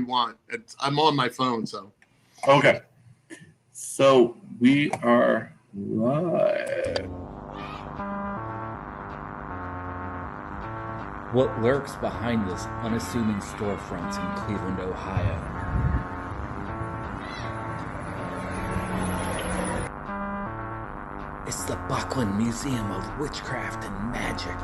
you want. I'm on my phone, so. Okay. So we are live. What lurks behind this unassuming storefront in Cleveland, Ohio? It's the Buckland Museum of Witchcraft and Magic.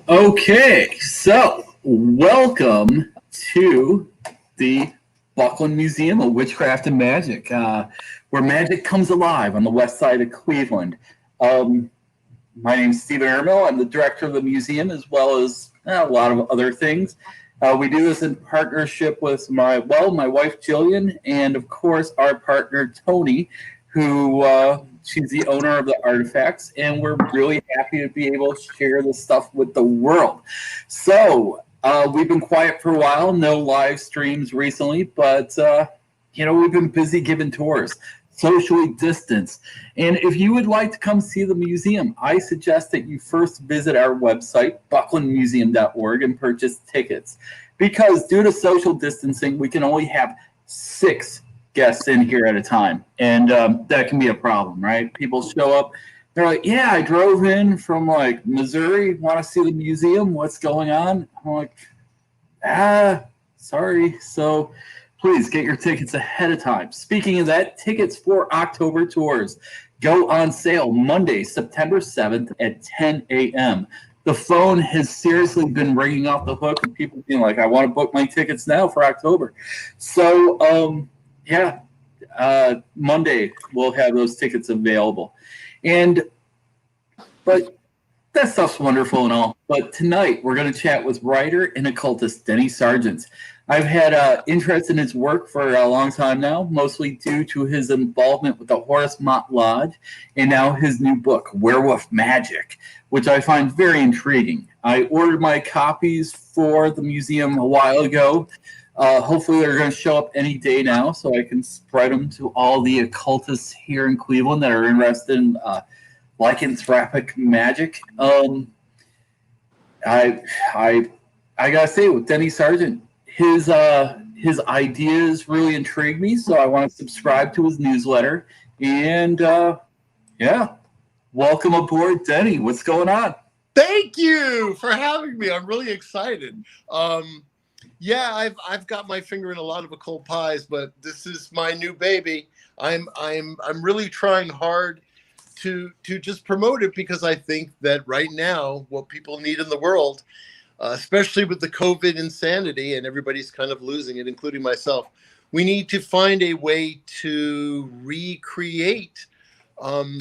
Okay, so welcome to the Buckland Museum of Witchcraft and Magic, where magic comes alive on the west side of Cleveland. My name is Stephen Ermel. I'm the director of the museum, as well as a lot of other things. We do this in partnership with my wife Jillian, and of course our partner Tony, who she's the owner of the artifacts, and we're really happy to be able to share this stuff with the world. So we've been quiet for a while, no live streams recently, but we've been busy giving tours, socially distanced. And if you would like to come see the museum, I suggest that you first visit our website, bucklandmuseum.org, and purchase tickets. Because due to social distancing, we can only have 6 guests in here at a time. And that can be a problem, right? People show up, they're like, yeah, I drove in from like Missouri, want to see the museum, what's going on? I'm like, sorry. So please get your tickets ahead of time. Speaking of that, tickets for October tours go on sale Monday, September 7th at 10 a.m. The phone has seriously been ringing off the hook and people being like, I want to book my tickets now for October. So, Monday we'll have those tickets available. But that stuff's wonderful and all. But tonight we're going to chat with writer and occultist Denny Sargent. I've had interest in his work for a long time now, mostly due to his involvement with the Horus Mott Lodge and now his new book, Werewolf Magick, which I find very intriguing. I ordered my copies for the museum a while ago. Hopefully they're going to show up any day now so I can spread them to all the occultists here in Cleveland that are interested in lycanthropic magic. I gotta say, with Denny Sargent, his ideas really intrigue me, so I want to subscribe to his newsletter. And welcome aboard, Denny. What's going on? Thank you for having me. I'm really excited. I've got my finger in a lot of occult pies, but this is my new baby. I'm really trying hard to just promote it, because I think that right now what people need in the world, especially with the COVID insanity and everybody's kind of losing it, including myself, we need to find a way to recreate a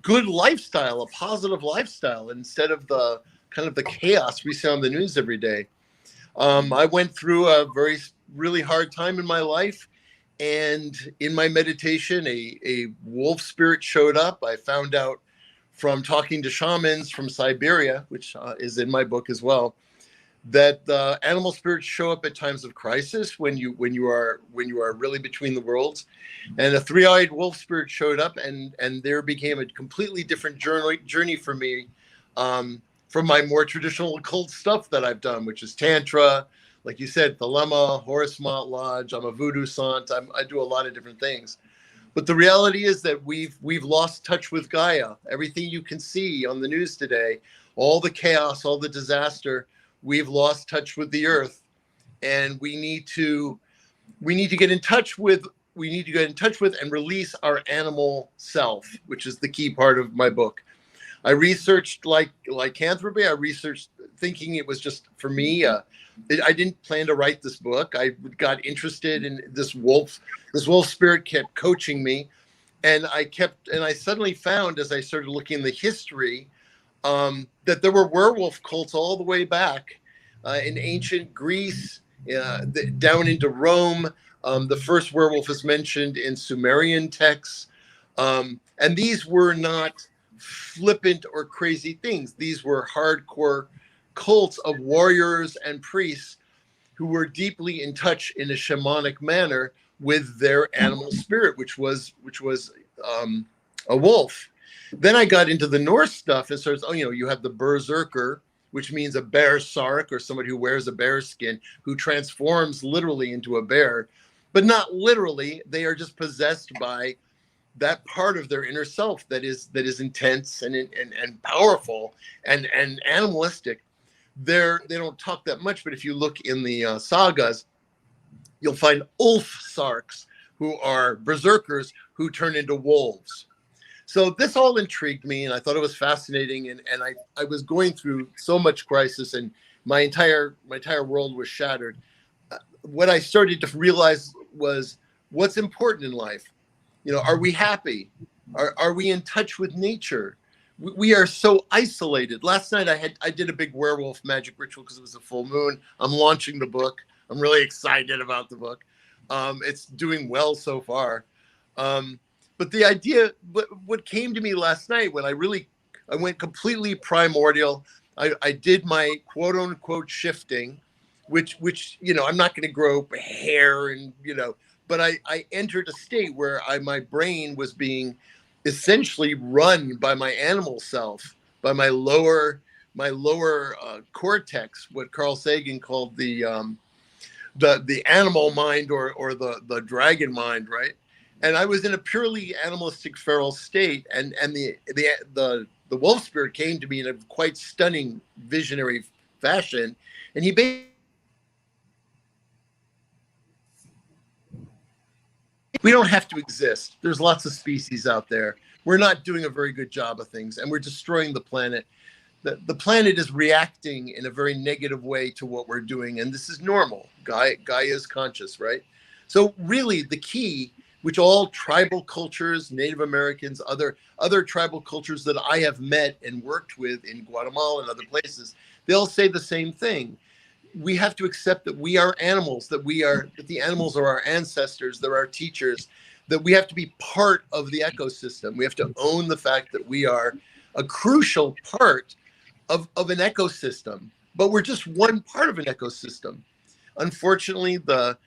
good lifestyle, a positive lifestyle, instead of the kind of the chaos we see on the news every day. I went through a really hard time in my life, and in my meditation, a wolf spirit showed up. I found out from talking to shamans from Siberia, which is in my book as well, that animal spirits show up at times of crisis when you are really between the worlds. And a 3-eyed wolf spirit showed up, and there became a completely different journey for me, from my more traditional occult stuff that I've done, which is Tantra, like you said, Thelema, Horus Mott Lodge. I'm a voodoo sant. I do a lot of different things. But the reality is that we've lost touch with Gaia. Everything you can see on the news today, all the chaos, all the disaster, we've lost touch with the earth. And we need to get in touch with and release our animal self, which is the key part of my book. I researched lycanthropy. I researched thinking it was just for me. I didn't plan to write this book. I got interested in this wolf. This wolf spirit kept coaching me, and I suddenly found, as I started looking in the history, that there were werewolf cults all the way back in ancient Greece, down into Rome. The first werewolf is mentioned in Sumerian texts, and these were not flippant or crazy things. These were hardcore cults of warriors and priests who were deeply in touch in a shamanic manner with their animal spirit, which was a wolf. Then I got into the Norse stuff and started, you have the berserker, which means a bear sark, or somebody who wears a bear skin, who transforms literally into a bear, but not literally. They are just possessed by that part of their inner self that is intense and powerful and animalistic. They don't talk that much, but if you look in the sagas, you'll find Ulf Sarks, who are berserkers who turn into wolves. So this all intrigued me, and I thought it was fascinating. And I was going through so much crisis, and my entire world was shattered. What I started to realize was what's important in life. Are we happy? Are we in touch with nature? We are so isolated. Last night I did a big werewolf magic ritual because it was a full moon. I'm launching the book. I'm really excited about the book. It's doing well so far. But the idea, what came to me last night when I went completely primordial, I did my quote unquote shifting, which I'm not going to grow hair and, but I entered a state where my brain was being essentially run by my animal self, by my lower cortex, what Carl Sagan called the animal mind or the dragon mind, right? And I was in a purely animalistic feral state, and the wolf spirit came to me in a quite stunning visionary fashion, and he basically, we don't have to exist. There's lots of species out there. We're not doing a very good job of things, and we're destroying the planet. The planet is reacting in a very negative way to what we're doing, and this is normal. Gaia is conscious, right? So really the key, which all tribal cultures, Native Americans, other tribal cultures that I have met and worked with in Guatemala and other places, they all say the same thing. We have to accept that we are animals, that the animals are our ancestors, they're our teachers, that we have to be part of the ecosystem. We have to own the fact that we are a crucial part of an ecosystem, but we're just one part of an ecosystem. Unfortunately, the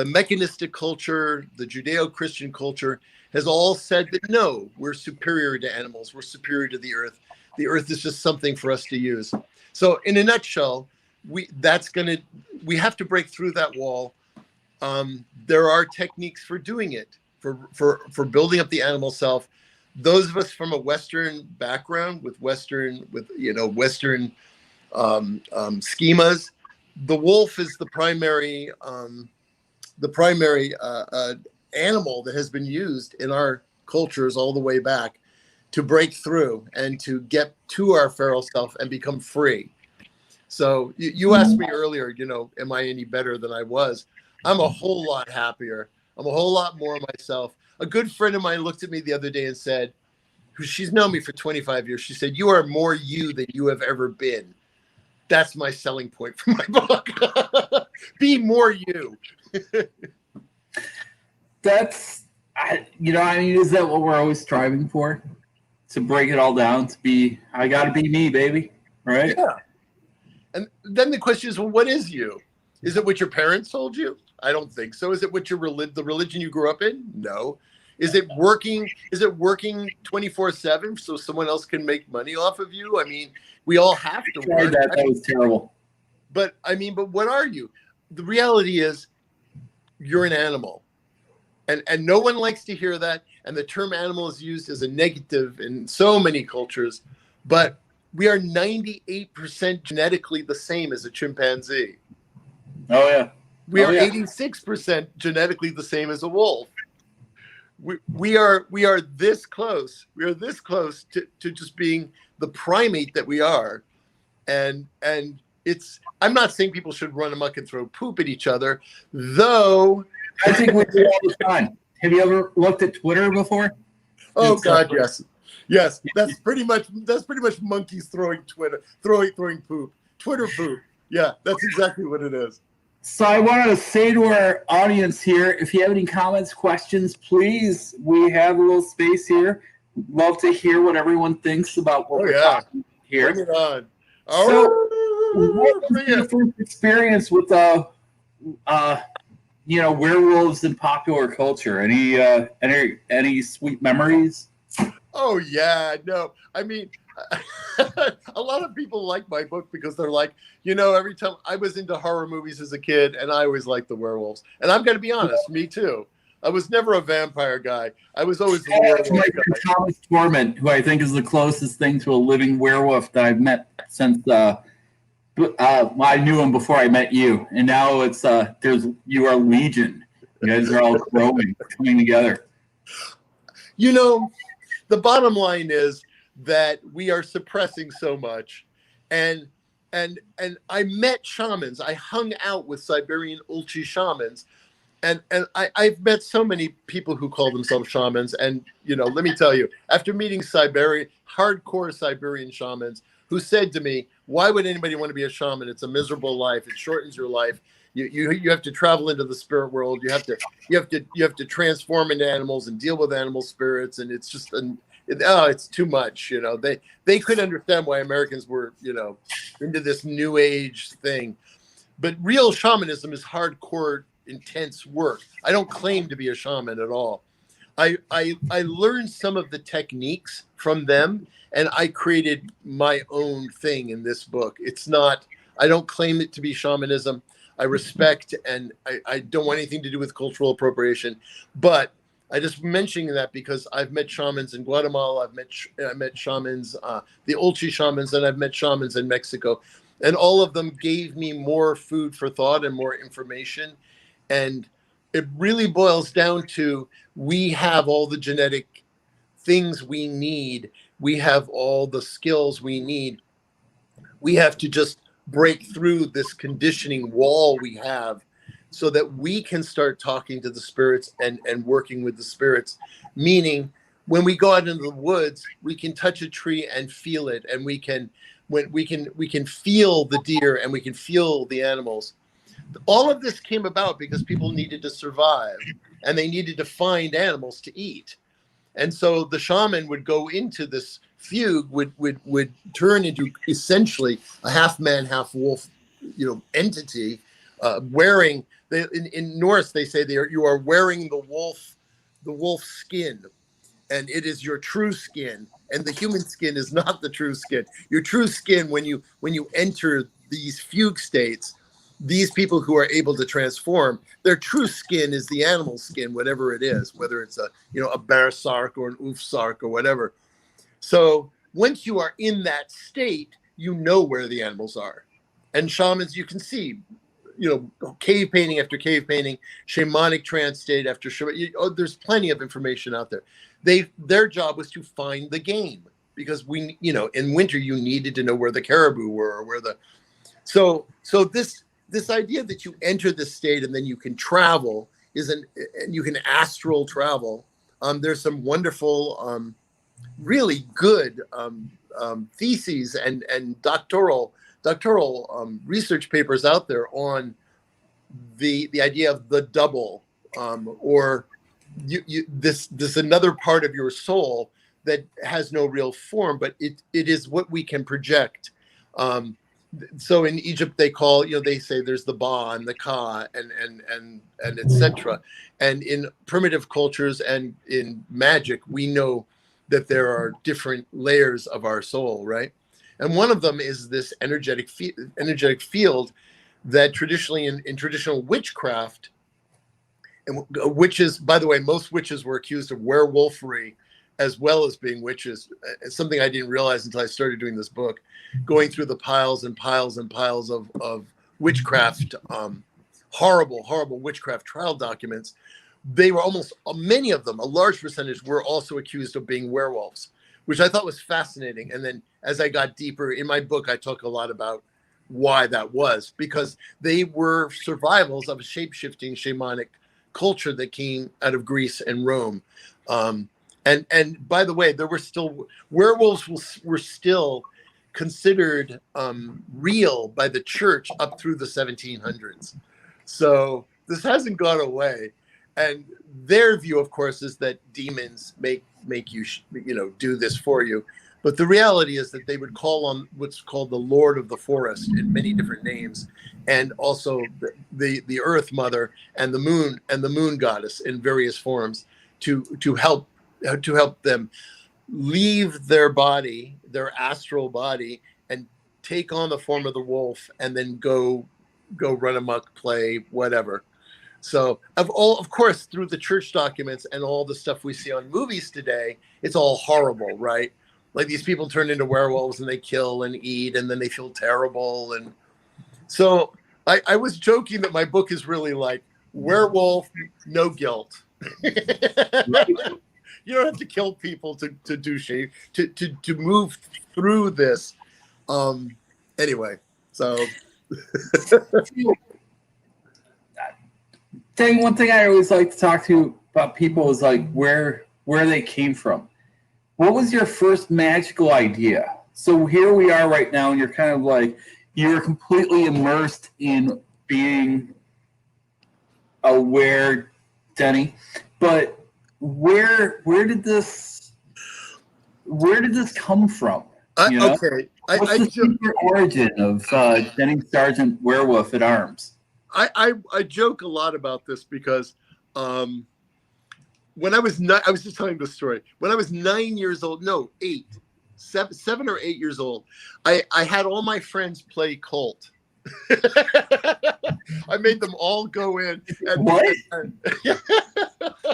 mechanistic culture, the Judeo-Christian culture has all said that no, we're superior to animals, we're superior to the earth. The earth is just something for us to use. So in a nutshell, we have to break through that wall. There are techniques for doing it, for building up the animal self. Those of us from a Western background with Western schemas, the wolf is the primary animal that has been used in our cultures all the way back to break through and to get to our feral self and become free. So you asked me earlier, am I any better than I was? I'm a whole lot happier. I'm a whole lot more myself. A good friend of mine looked at me the other day and said, she's known me for 25 years. She said, "You are more you than you have ever been." That's my selling point for my book. Be more you. Is that what we're always striving for? To break it all down, I got to be me, baby. Right? Yeah. And then the question is, well, what is you? Is it what your parents told you? I don't think so. Is it what the religion you grew up in? No. Is it working 24/7 so someone else can make money off of you? I mean, we all have to work. That was terrible. But what are you? The reality is you're an animal. And no one likes to hear that. And the term animal is used as a negative in so many cultures. But we are 98% genetically the same as a chimpanzee. Oh, yeah. We are 86% genetically the same as a wolf. We are this close. We are this close to just being the primate that we are. And I'm not saying people should run amok and throw poop at each other, though. I think we do all the time. Have you ever looked at Twitter before? Oh God, yes. Yes. That's pretty much monkeys throwing poop. Twitter poop. Yeah, that's exactly what it is. So I wanted to say to our audience here, if you have any comments, questions, please, we have a little space here. Love to hear what everyone thinks about what we're talking here. Bring it on. So, what was your first experience with werewolves in popular culture. Any sweet memories? Oh yeah, no. I mean, a lot of people like my book because they're like, every time I was into horror movies as a kid, and I always liked the werewolves. And I'm going to be honest, me too. I was never a vampire guy. I was always the werewolf guy. Thomas Torment, who I think is the closest thing to a living werewolf that I've met since I knew him before I met you, and now it's you are legion. You guys are all growing, coming together. The bottom line is that we are suppressing so much, and I met shamans. I hung out with Siberian Ulchi shamans, and I've met so many people who call themselves shamans. And let me tell you, after meeting hardcore Siberian shamans who said to me, "Why would anybody want to be a shaman? It's a miserable life. It shortens your life. You have to travel into the spirit world. You have to transform into animals and deal with animal spirits, and it's just it's too much." They couldn't understand why Americans were into this new age thing. But real shamanism is hardcore, intense work. I don't claim to be a shaman at all. I learned some of the techniques from them, and I created my own thing in this book. I don't claim it to be shamanism. I respect, and I don't want anything to do with cultural appropriation, but I just mentioning that because I've met shamans in Guatemala, I met shamans, the Ulchi shamans, and I've met shamans in Mexico, and all of them gave me more food for thought and more information. And it really boils down to, we have all the genetic things we need. We have all the skills we need. We have to just break through this conditioning wall we have so that we can start talking to the spirits and working with the spirits. Meaning, when we go out into the woods, we can touch a tree and feel it, and we can feel the deer, and we can feel the animals. All of this came about because people needed to survive, and they needed to find animals to eat. And so the shaman would go into this fugue, would turn into essentially a half man, half wolf, entity, wearing. In Norse they say you are wearing the wolf skin, and it is your true skin. And the human skin is not the true skin. Your true skin, when you enter these fugue states, these people who are able to transform, their true skin is the animal skin, whatever it is, whether it's a bear sark or an oof sark or whatever. So once you are in that state, you know where the animals are. And shamans, you can see, cave painting after cave painting, shamanic trance state after there's plenty of information out there. Their job was to find the game, because in winter you needed to know where the caribou were, or where so this idea that you enter the state and then you can travel and you can astral travel. There's some wonderful, really good theses and doctoral research papers out there on the idea of the double, or this another part of your soul that has no real form, but it is what we can project. So in Egypt they call, they say there's the Ba and the Ka and etc. And in primitive cultures and in magic, we know that there are different layers of our soul, right? And one of them is this energetic field that traditionally in traditional witchcraft, and witches, by the way, most witches were accused of werewolfery as well as being witches. It's something I didn't realize until I started doing this book, going through the piles and piles and piles of witchcraft, horrible witchcraft trial documents. They were many of them, a large percentage, were also accused of being werewolves, which I thought was fascinating. And then as I got deeper in my book, I talk a lot about why that was, because they were survivals of a shape-shifting shamanic culture that came out of Greece and Rome. And by the way, there were still werewolves were still considered real by the church up through the 1700s. So this hasn't gone away. And their view, of course, is that demons make you do this for you. But the reality is that they would call on what's called the Lord of the Forest in many different names, and also the Earth Mother and the Moon Goddess in various forms to help them leave their body, their astral body, and take on the form of the wolf, and then go run amok, play whatever. So of course, through the church documents and all the stuff we see on movies today, it's all horrible, right? Like these people turn into werewolves and they kill and eat, and then they feel terrible. And so I was joking that my book is really like werewolf, no guilt. You don't have to kill people to do shit, to move through this. Anyway, so. One thing I always like to talk to about people is like where they came from. What was your first magical idea? So here we are right now, and you're kind of like, you're completely immersed in being aware, Denny. But where did this come from? Okay, what's the secret origin of Denny Sargent, Werewolf at Arms? I joke a lot about this because when I was just telling the story. When I was 9 years old, no, 7 or 8 years old, I had all my friends play Cult. I made them all go in. And, what?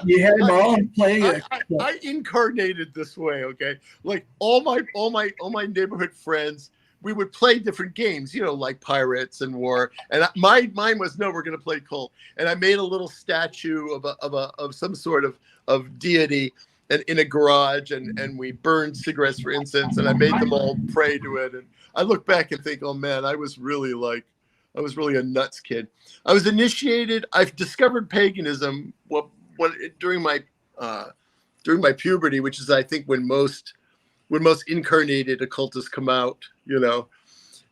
You had them all play. I incarnated this way, okay? Like all my neighborhood friends, we would play different games, like Pirates and War. And mine was, no, we're going to play Cult. And I made a little statue of some sort of deity and in a garage, and we burned cigarettes for incense, and I made them all pray to it. And I look back and think, oh man, I was really a nuts kid. I was initiated. I've discovered paganism during my puberty, which is, I think, when most incarnated occultists come out,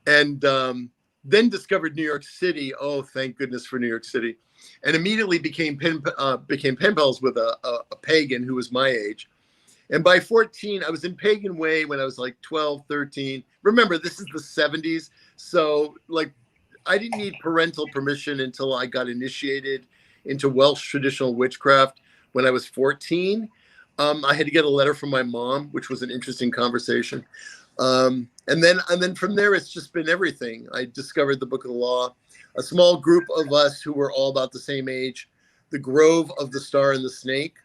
and then discovered New York City. Oh, thank goodness for New York City. And immediately became pen pals with a pagan who was my age. And by 14, I was in pagan way when I was like 12, 13. Remember, this is the 70s. So like, I didn't need parental permission until I got initiated into Welsh traditional witchcraft when I was 14. I had to get a letter from my mom, which was an interesting conversation. And then from there, it's just been everything. I discovered the Book of the Law, a small group of us who were all about the same age, the Grove of the Star and the Snake.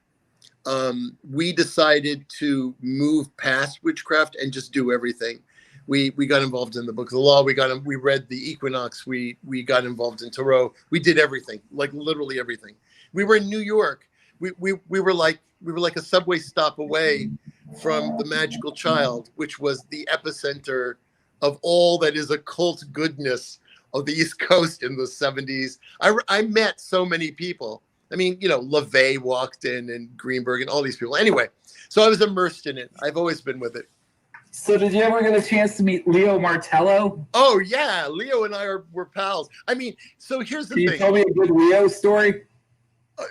We decided to move past witchcraft and just do everything. We got involved in the Book of the Law. We read the Equinox. We got involved in Tarot. We did everything, like literally everything. We were in New York. We were like a subway stop away from the Magical Child, which was the epicenter of all that is occult goodness of the East Coast in the 70s. I met so many people. I mean, LaVey walked in, and Greenberg and all these people. Anyway, so I was immersed in it. I've always been with it. So did you ever get a chance to meet Leo Martello? Oh, yeah. Leo and I were pals. I mean, so here's the thing. Can you tell me a good Leo story?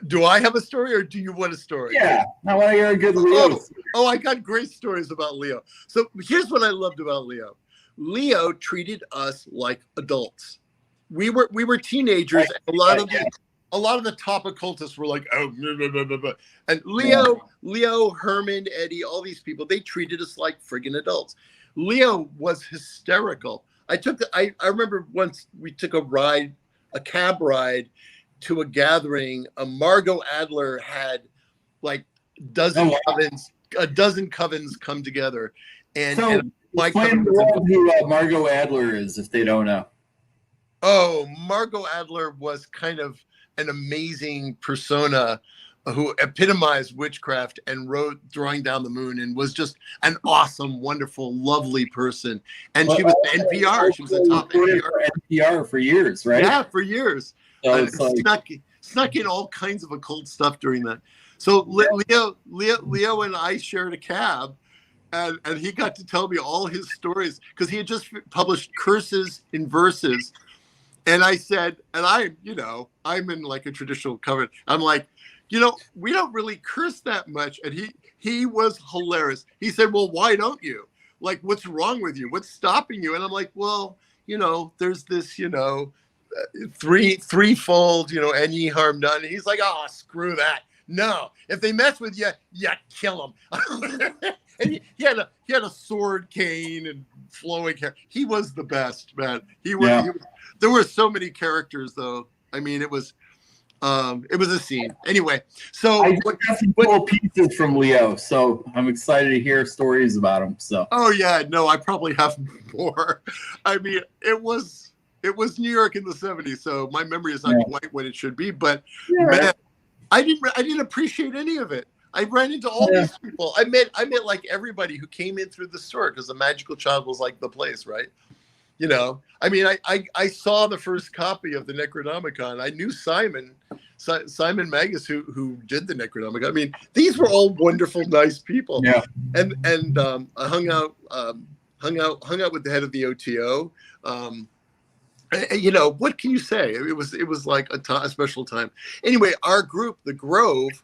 Do I have a story, or do you want a story? Yeah, I want to hear a good Leo story. Oh, I got great stories about Leo. So here's what I loved about Leo. Leo treated us like adults. We were teenagers, and a lot of the top occultists were like, oh, blah, blah, blah, blah. And Leo, Herman, Eddie, all these people, they treated us like friggin' adults. Leo was hysterical. I remember once we took a cab ride to a gathering. Margot Adler had like a dozen covens come together. And explain who Margot Adler is, if they don't know. Oh, Margot Adler was kind of an amazing persona who epitomized witchcraft and wrote Drawing Down the Moon, and was just an awesome, wonderful, lovely person. And she was NPR. She was a top NPR for years, right? Yeah, for years. So snuck in all kinds of occult stuff during that. So Leo and I shared a cab, and he got to tell me all his stories because he had just published Curses in Verses. And I said, and I'm in like a traditional coven. I'm like, we don't really curse that much. And he was hilarious. He said, well, why don't you? like, what's wrong with you? What's stopping you? And I'm like, well, there's this, threefold, and ye harm none. And he's like, oh, screw that. No, if they mess with you, kill them. And he had a sword cane and flowing hair. He was the best, man. He was. There were so many characters, though. I mean, it was a scene. Anyway, so I got some cool pieces from Leo, so I'm excited to hear stories about him. So. Oh yeah, no, I probably have more. I mean, it was New York in the '70s, so my memory is not quite what it should be. But man, I didn't appreciate any of it. I ran into all these people. I met like everybody who came in through the store because the Magical Child was like the place, right? I mean, I saw the first copy of the Necronomicon. I knew Simon Magus who did the Necronomicon. I mean, these were all wonderful, nice people. Yeah. And I hung out with the head of the OTO. What can you say? It was like a special time. Anyway, our group, the Grove,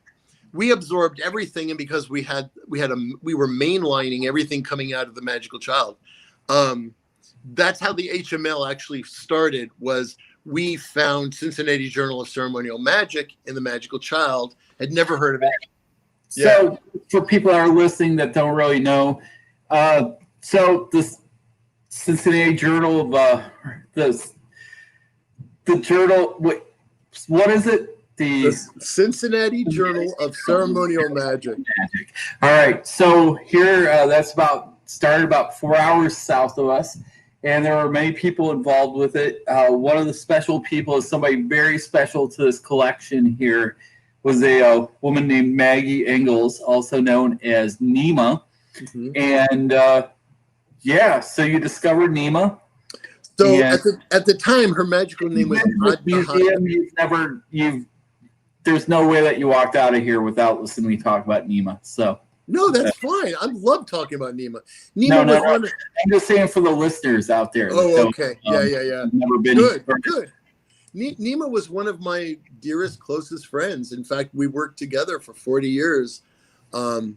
we absorbed everything, and because we were mainlining everything coming out of the Magical Child. That's how the HML actually started. Was we found Cincinnati Journal of Ceremonial Magic in the Magical Child. Had never heard of it. So for people that are listening that don't really know, so this Cincinnati Journal of the journal. What is it? The Cincinnati Journal of Ceremonial Magic. All right. So here, that's started about 4 hours south of us. And there are many people involved with it. One of the special people is somebody very special to this collection here. Was a woman named Maggie Engels, also known as Nima. Mm-hmm. And so you discovered Nima. So at the time, her magical name was museum. There's no way that you walked out of here without listening to me talk about Nima. So. No, that's fine. I love talking about Nima. I'm just saying for the listeners out there. Oh, okay. Yeah. Never been good. Nima was one of my dearest, closest friends. In fact, we worked together for 40 years. I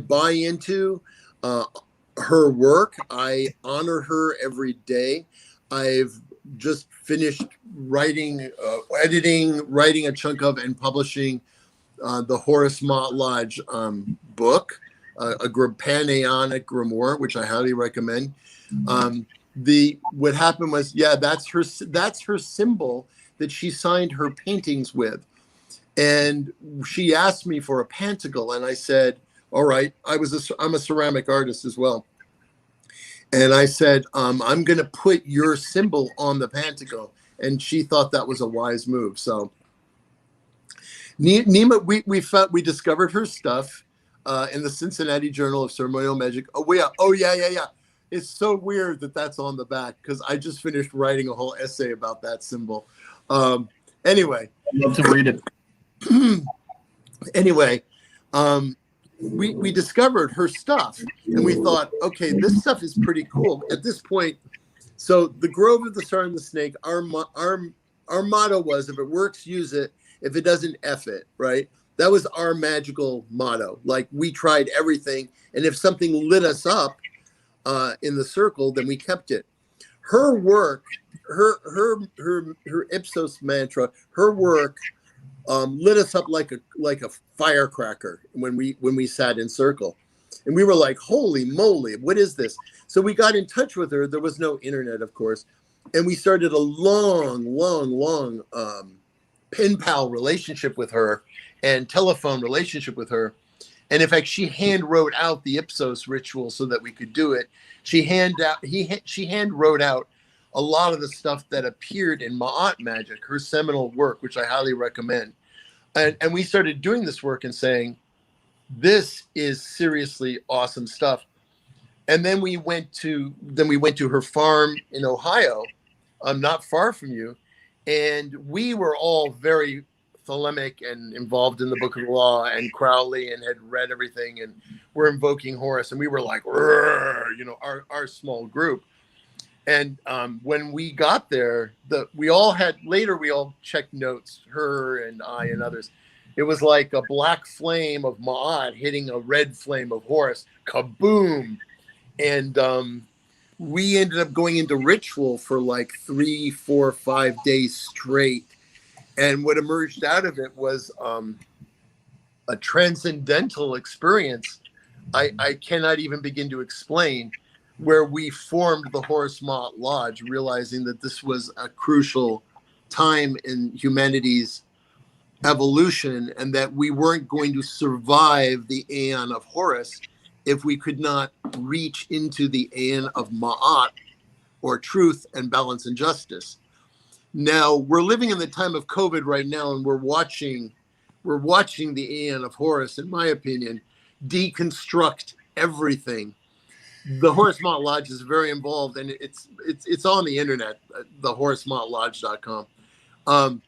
buy into her work. I honor her every day. I've just finished writing a chunk of and publishing the Horus Mott Lodge book, a PanAeonic grimoire, which I highly recommend. What happened was, that's her symbol that she signed her paintings with, and she asked me for a pantacle, and I said, all right. I'm a ceramic artist as well, and I said, I'm going to put your symbol on the pantacle, and she thought that was a wise move. So. Nima, we discovered her stuff in the Cincinnati Journal of Ceremonial Magic. Oh yeah. It's so weird that that's on the back because I just finished writing a whole essay about that symbol. Anyway, I'd love to read it. Anyway, we discovered her stuff, and we thought, okay, this stuff is pretty cool. At this point, so the Grove of the Star and the Snake. Our motto was, if it works, use it. If it doesn't, F it, right? That was our magical motto. Like, we tried everything, and if something lit us up in the circle, then we kept it. Her work, her Ipsos mantra, her work lit us up like a firecracker when we sat in circle, and we were like, holy moly, what is this? So we got in touch with her. There was no internet, of course, and we started a long pen pal relationship with her and telephone relationship with her. And in fact, she hand wrote out the Ipsos ritual so that we could do it. She hand wrote out a lot of the stuff that appeared in Ma'at Magic, her seminal work, which I highly recommend. And we started doing this work and saying, this is seriously awesome stuff. And then we went to her farm in Ohio, not far from you. And we were all very thelemic and involved in the Book of the Law and Crowley and had read everything, and we're invoking Horus, and we were like, our small group. And when we got there, we all checked notes, her and I and others. It was like a black flame of Ma'at hitting a red flame of Horus. Kaboom! And we ended up going into ritual for like 3, 4, 5 days straight. And what emerged out of it was a transcendental experience I cannot even begin to explain, where we formed the Horus Mott Lodge, realizing that this was a crucial time in humanity's evolution and that we weren't going to survive the Aion of Horus if we could not reach into the Aion of Ma'at, or truth and balance and justice. Now, we're living in the time of COVID right now, and we're watching the Aion of Horus, in my opinion, deconstruct everything. The Horus Mott Lodge is very involved, and it's on the internet, the horusmottlodge.com.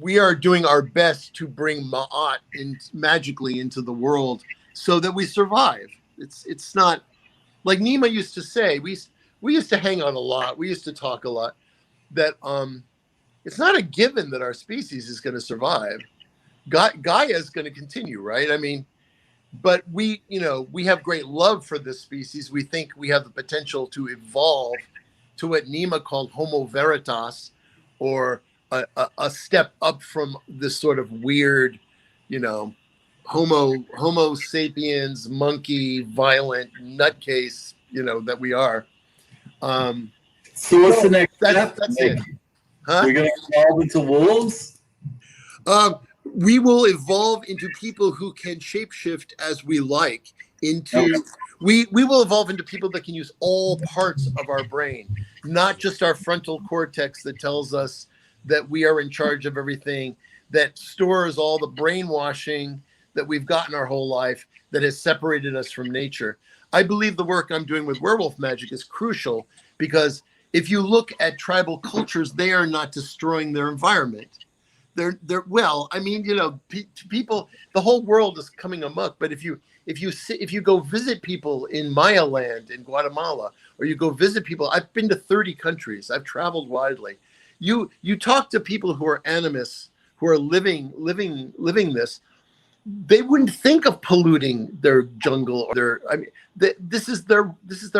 We are doing our best to bring Ma'at in magically into the world so that we survive. It's not like Nima used to say. We used to hang out a lot. We used to talk a lot. That it's not a given that our species is going to survive. Gaia is going to continue, right? I mean, but we have great love for this species. We think we have the potential to evolve to what Nima called Homo veritas, or a step up from this sort of weird, Homo sapiens, monkey, violent nutcase, that we are. So what's the next step? That's it. Huh? We're going to evolve into wolves? We will evolve into people who can shapeshift as we like. We will evolve into people that can use all parts of our brain, not just our frontal cortex that tells us that we are in charge of everything, that stores all the brainwashing that we've gotten our whole life, that has separated us from nature. I believe the work I'm doing with Werewolf Magick is crucial, because if you look at tribal cultures, they are not destroying their environment. People, the whole world is coming amok. But if you go visit people in Maya land in Guatemala, or you go visit people, I've been to 30 countries. I've traveled widely. You talk to people who are animists, who are living this. They wouldn't think of polluting their jungle or this is their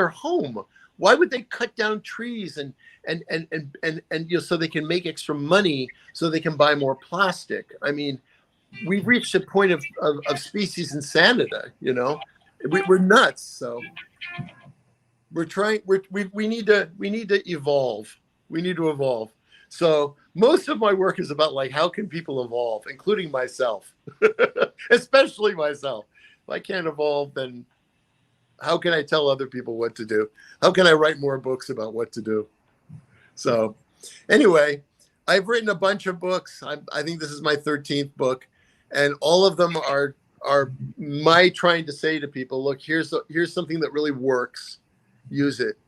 home. Why would they cut down trees and so they can make extra money, so they can buy more plastic? I mean, we've reached a point of species insanity. We're nuts. So we're trying. We need to evolve. We need to evolve. So most of my work is about, like, how can people evolve, including myself, especially myself. If I can't evolve, then how can I tell other people what to do? How can I write more books about what to do? So anyway, I've written a bunch of books. I think this is my 13th book, and all of them are my trying to say to people, look, here's something that really works. Use it.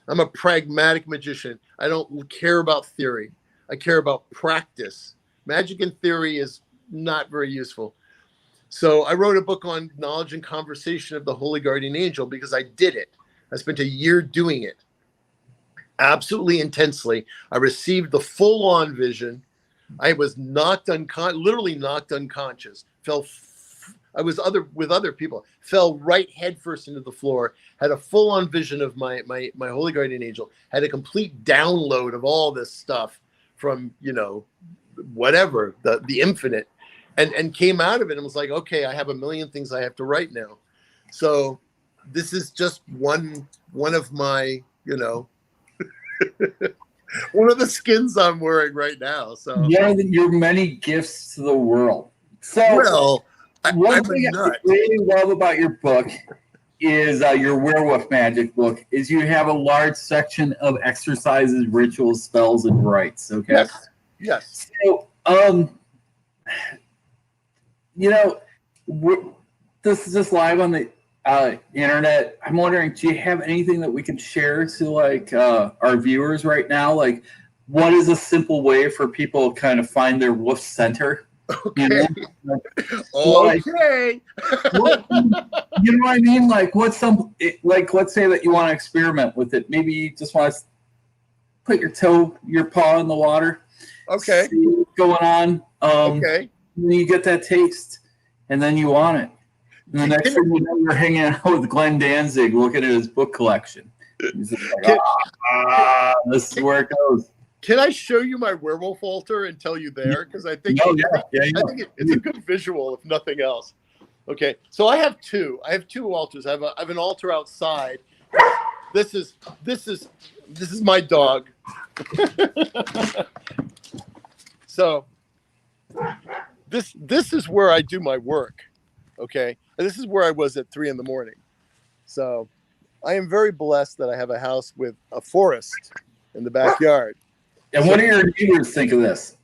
I'm a pragmatic magician. I don't care about theory. I care about practice. Magic and theory is not very useful. So I wrote a book on knowledge and conversation of the Holy Guardian Angel, because I did it. I spent a year doing it. Absolutely intensely. I received the full-on vision. I was literally knocked unconscious. I was with other people. Fell right headfirst into the floor. Had a full-on vision of my Holy Guardian Angel. Had a complete download of all this stuff from whatever, the infinite, and came out of it and was like, okay, I have a million things I have to write now. So this is just one of my one of the skins I'm wearing right now. So your many gifts to the world. So one thing I really love about your book is your Werewolf Magick book is you have a large section of exercises, rituals, spells, and rites. Okay. Yes. So this is just live on the internet. I'm wondering, do you have anything that we can share to our viewers right now? Like, what is a simple way for people to kind of find their wolf center? Okay. Okay. What I mean? Like, let's say that you want to experiment with it. Maybe you just want to put your paw in the water. Okay. See what's going on. Okay. and then you get that taste, and then you want it. And the next thing you know, you're hanging out with Glenn Danzig, looking at his book collection. He's just like, this is where it goes. Can I show you my werewolf altar and tell you there? Because I think, I think it's a good visual, if nothing else. Okay, so I have two. I have two altars. I have an altar outside. This is my dog. So this is where I do my work. Okay, and this is where I was at 3 a.m. So I am very blessed that I have a house with a forest in the backyard. And what do your neighbors think of this?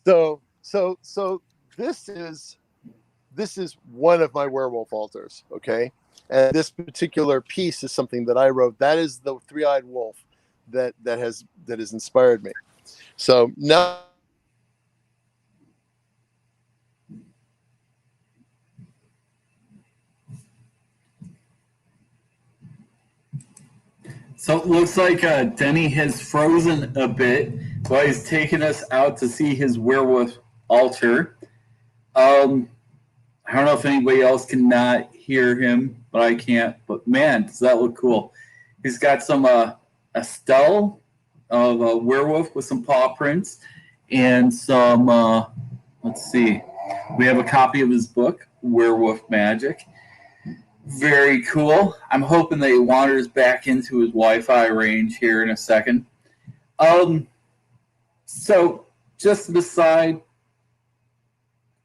So this is one of my werewolf altars, okay? And this particular piece is something that I wrote. That is the three-eyed wolf that has inspired me. So now, so it looks like Denny has frozen a bit while he's taking us out to see his werewolf altar. I don't know if anybody else can not hear him, but I can't. But man, does that look cool. He's got some a stele of a werewolf with some paw prints and some, let's see, we have a copy of his book, Werewolf Magick. Very cool. I'm hoping that he wanders back into his Wi-Fi range here in a second. So just to the side,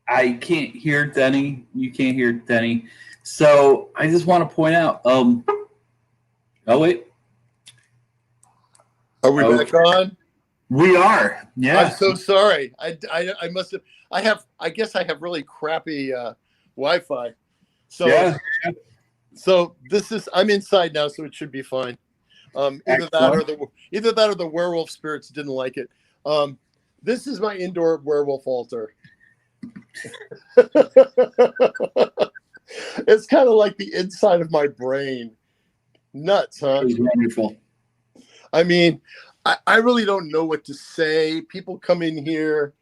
I can't hear Denny. You can't hear Denny. So I just want to point out, oh wait. Are we back on? We are. Yeah. I'm so sorry. I must have. I guess I have really crappy Wi-Fi. So yeah. So this is. I'm inside now, so it should be fine. Either that or the werewolf spirits didn't like it. This is my indoor werewolf altar. It's kind of like the inside of my brain. Nuts, huh? It's wonderful. I mean, I really don't know what to say. People come in here.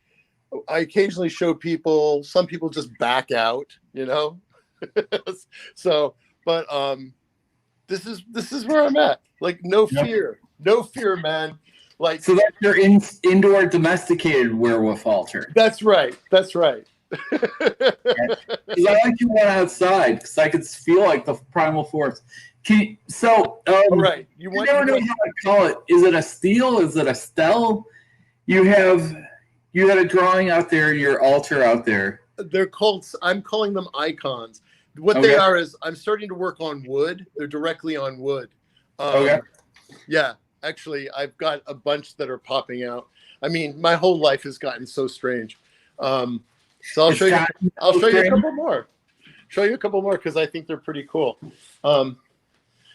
I occasionally show people. Some people just back out, you know. So, but this is where I'm at. Like, no fear, man. Like, so that's your indoor domesticated werewolf altar. That's right. That's right. I like you went outside because I could feel like the primal force. Right. You never know how to call it. Is it a stele? Is it a stele? You had a drawing out there, your altar out there. They're called. I'm calling them icons. What they are is I'm starting to work on wood. They're directly on wood. Yeah. Actually, I've got a bunch that are popping out. I mean, my whole life has gotten so strange. So I'll show you a couple more. Show you a couple more because I think they're pretty cool.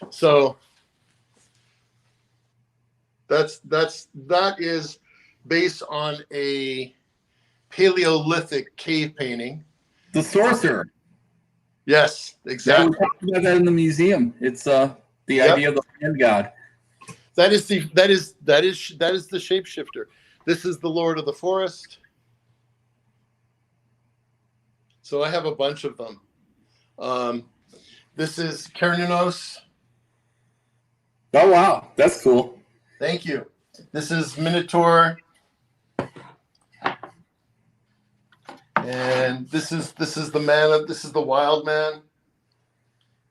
So that is based on a Paleolithic cave painting. The sorcerer. Yes, exactly. Yeah, we talked about that in the museum. It's the idea of the land god. That is the shapeshifter. This is the Lord of the Forest. So I have a bunch of them. This is Kernunos. Oh wow, that's cool. Thank you. This is Minotaur. And this is the Wild Man.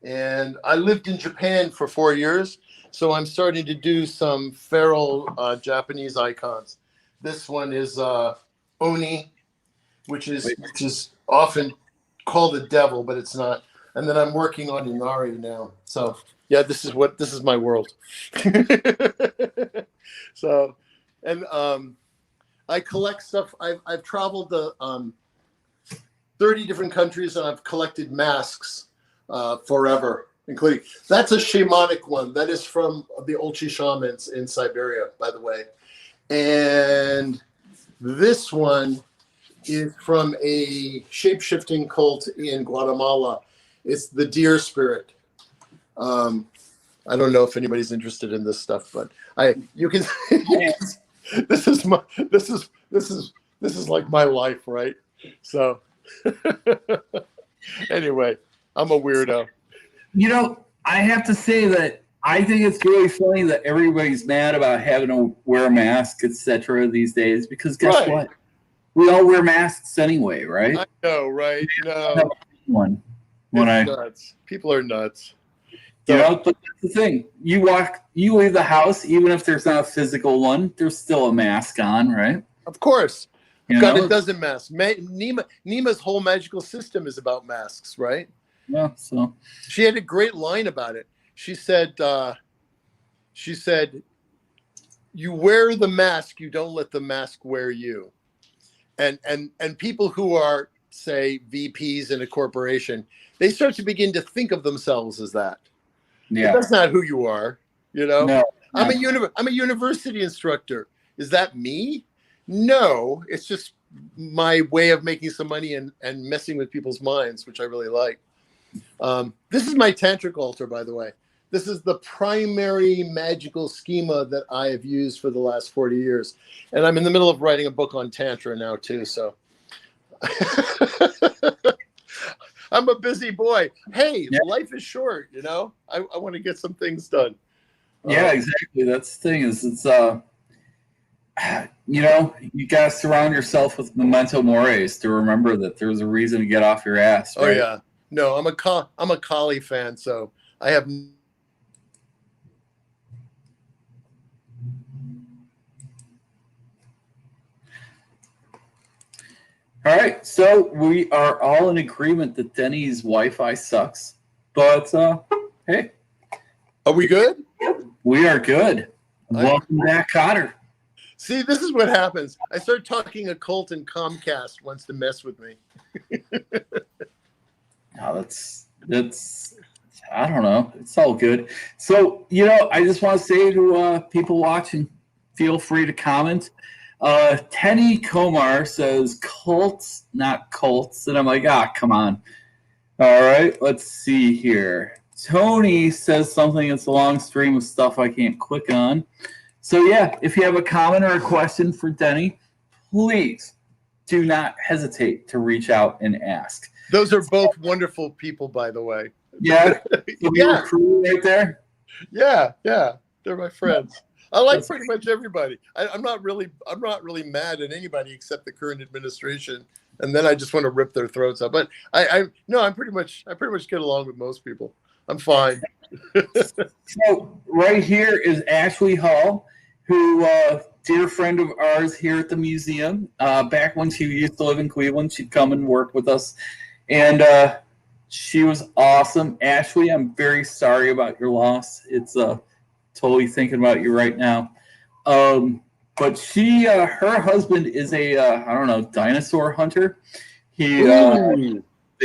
And I lived in Japan for 4 years, so I'm starting to do some feral Japanese icons. This one is Oni, which is often called the devil, but it's not. And then I'm working on Inari now. So yeah, this is my world. So, and I collect stuff. I've traveled to 30 different countries, and I've collected masks forever, including that's a shamanic one. That is from the Olchi shamans in Siberia, by the way. And this one is from a shape-shifting cult in Guatemala. It's the deer spirit. I don't know if anybody's interested in this stuff, but you can. This is like my life, right? So anyway, I'm a weirdo. I have to say that I think it's really funny that everybody's mad about having to wear a mask, etc. these days, because guess what? We all wear masks anyway, right? I know, right? No. Nuts. People are nuts. But that's the thing. You leave the house, even if there's not a physical one, there's still a mask on, right? Of course. I've got a dozen masks. Nima's whole magical system is about masks, right? Yeah, so she had a great line about it. She said, you wear the mask, you don't let the mask wear you. And people who are, say, VPs in a corporation, they start to begin to think of themselves as that. Yeah. But that's not who you are, No. I'm a university instructor. Is that me? No, it's just my way of making some money and messing with people's minds, which I really like. This is my tantric altar, by the way. This is the primary magical schema that I have used for the last 40 years. And I'm in the middle of writing a book on Tantra now, too. So I'm a busy boy. Hey, life is short, I want to get some things done. Yeah, exactly. That's the thing is it's, you got to surround yourself with memento mores to remember that there's a reason to get off your ass. Right? Oh, yeah. No, I'm a Kali fan, so I have. All right, so we are all in agreement that Denny's Wi-Fi sucks, but hey, are we good? We are good. Welcome back, Cotter. See, this is what happens. I start talking occult, and Comcast wants to mess with me. No, that's I don't know. It's all good. So, I just want to say to people watching, feel free to comment. Tenny Komar says cults, not cults. And I'm like, come on. All right, let's see here. Tony says something that's a long stream of stuff I can't click on. So, yeah, if you have a comment or a question for Denny, please do not hesitate to reach out and ask. Those are both wonderful people, by the way. Yeah. Yeah. Crew right there. Yeah. They're my friends. I like pretty much everybody. I'm not really mad at anybody except the current administration, and then I just want to rip their throats out. But I pretty much get along with most people. I'm fine. So right here is Ashley Hall, who dear friend of ours here at the museum. Back when she used to live in Cleveland, she'd come and work with us, and she was awesome. Ashley, I'm very sorry about your loss. It's totally thinking about you right now. But she, her husband is a, dinosaur hunter. They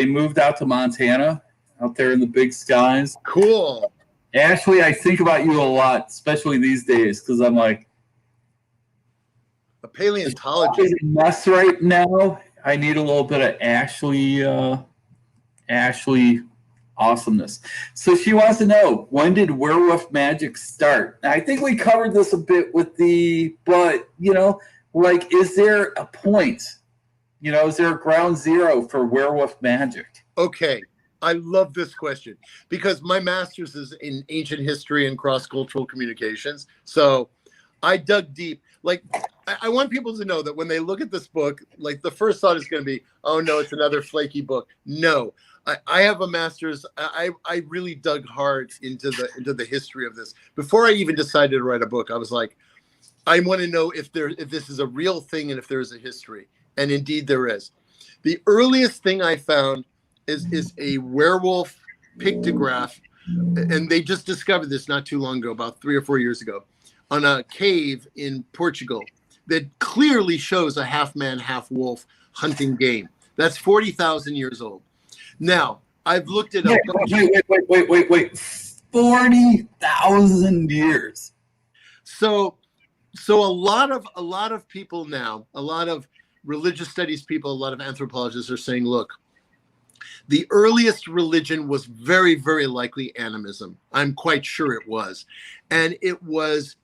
moved out to Montana, out there in the big skies. Cool. Ashley, I think about you a lot, especially these days, because I'm like, a paleontologist. A mess right now. I need a little bit of Ashley awesomeness. So she wants to know, when did Werewolf Magick start? I think we covered this a bit with but is there a point? Is there a ground zero for Werewolf Magick? Okay. I love this question because my master's is in ancient history and cross-cultural communications. So I dug deep. Like, I want people to know that when they look at this book, like the first thought is going to be, oh no, it's another flaky book. No, I have a master's. I really dug hard into the history of this. Before I even decided to write a book, I was like, I want to know if this is a real thing and if there is a history. And indeed there is. The earliest thing I found is a werewolf pictograph, and they just discovered this not too long ago, about 3 or 4 years ago, on a cave in Portugal that clearly shows a half man, half wolf hunting game. That's 40,000 years old. Now, I've looked at wait. 40,000 years. So a lot of people now, a lot of religious studies people, a lot of anthropologists are saying, look, the earliest religion was very, very likely animism. I'm quite sure it was. And it was,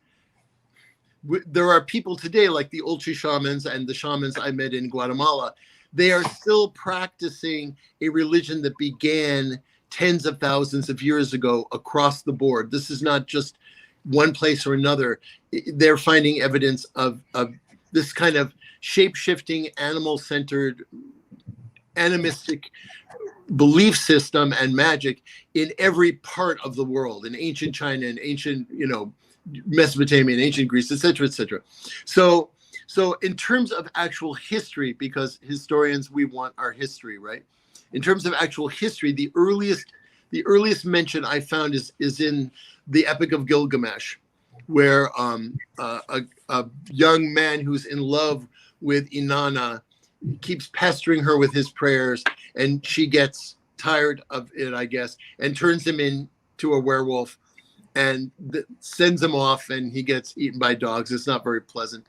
there are people today like the Olchi shamans and the shamans I met in Guatemala they are still practicing a religion that began tens of thousands of years ago across the board. This is not just one place or another. They're finding evidence of this kind of shape-shifting, animal-centered, animistic belief system and magic in every part of the world, in ancient China and ancient, Mesopotamia and ancient Greece, etc., etc. So in terms of actual history, because historians, we want our history, right? In terms of actual history, the earliest mention I found is in the Epic of Gilgamesh, where a young man who's in love with Inanna keeps pestering her with his prayers, and she gets tired of it, I guess, and turns him into a werewolf and sends him off, and he gets eaten by dogs. It's not very pleasant.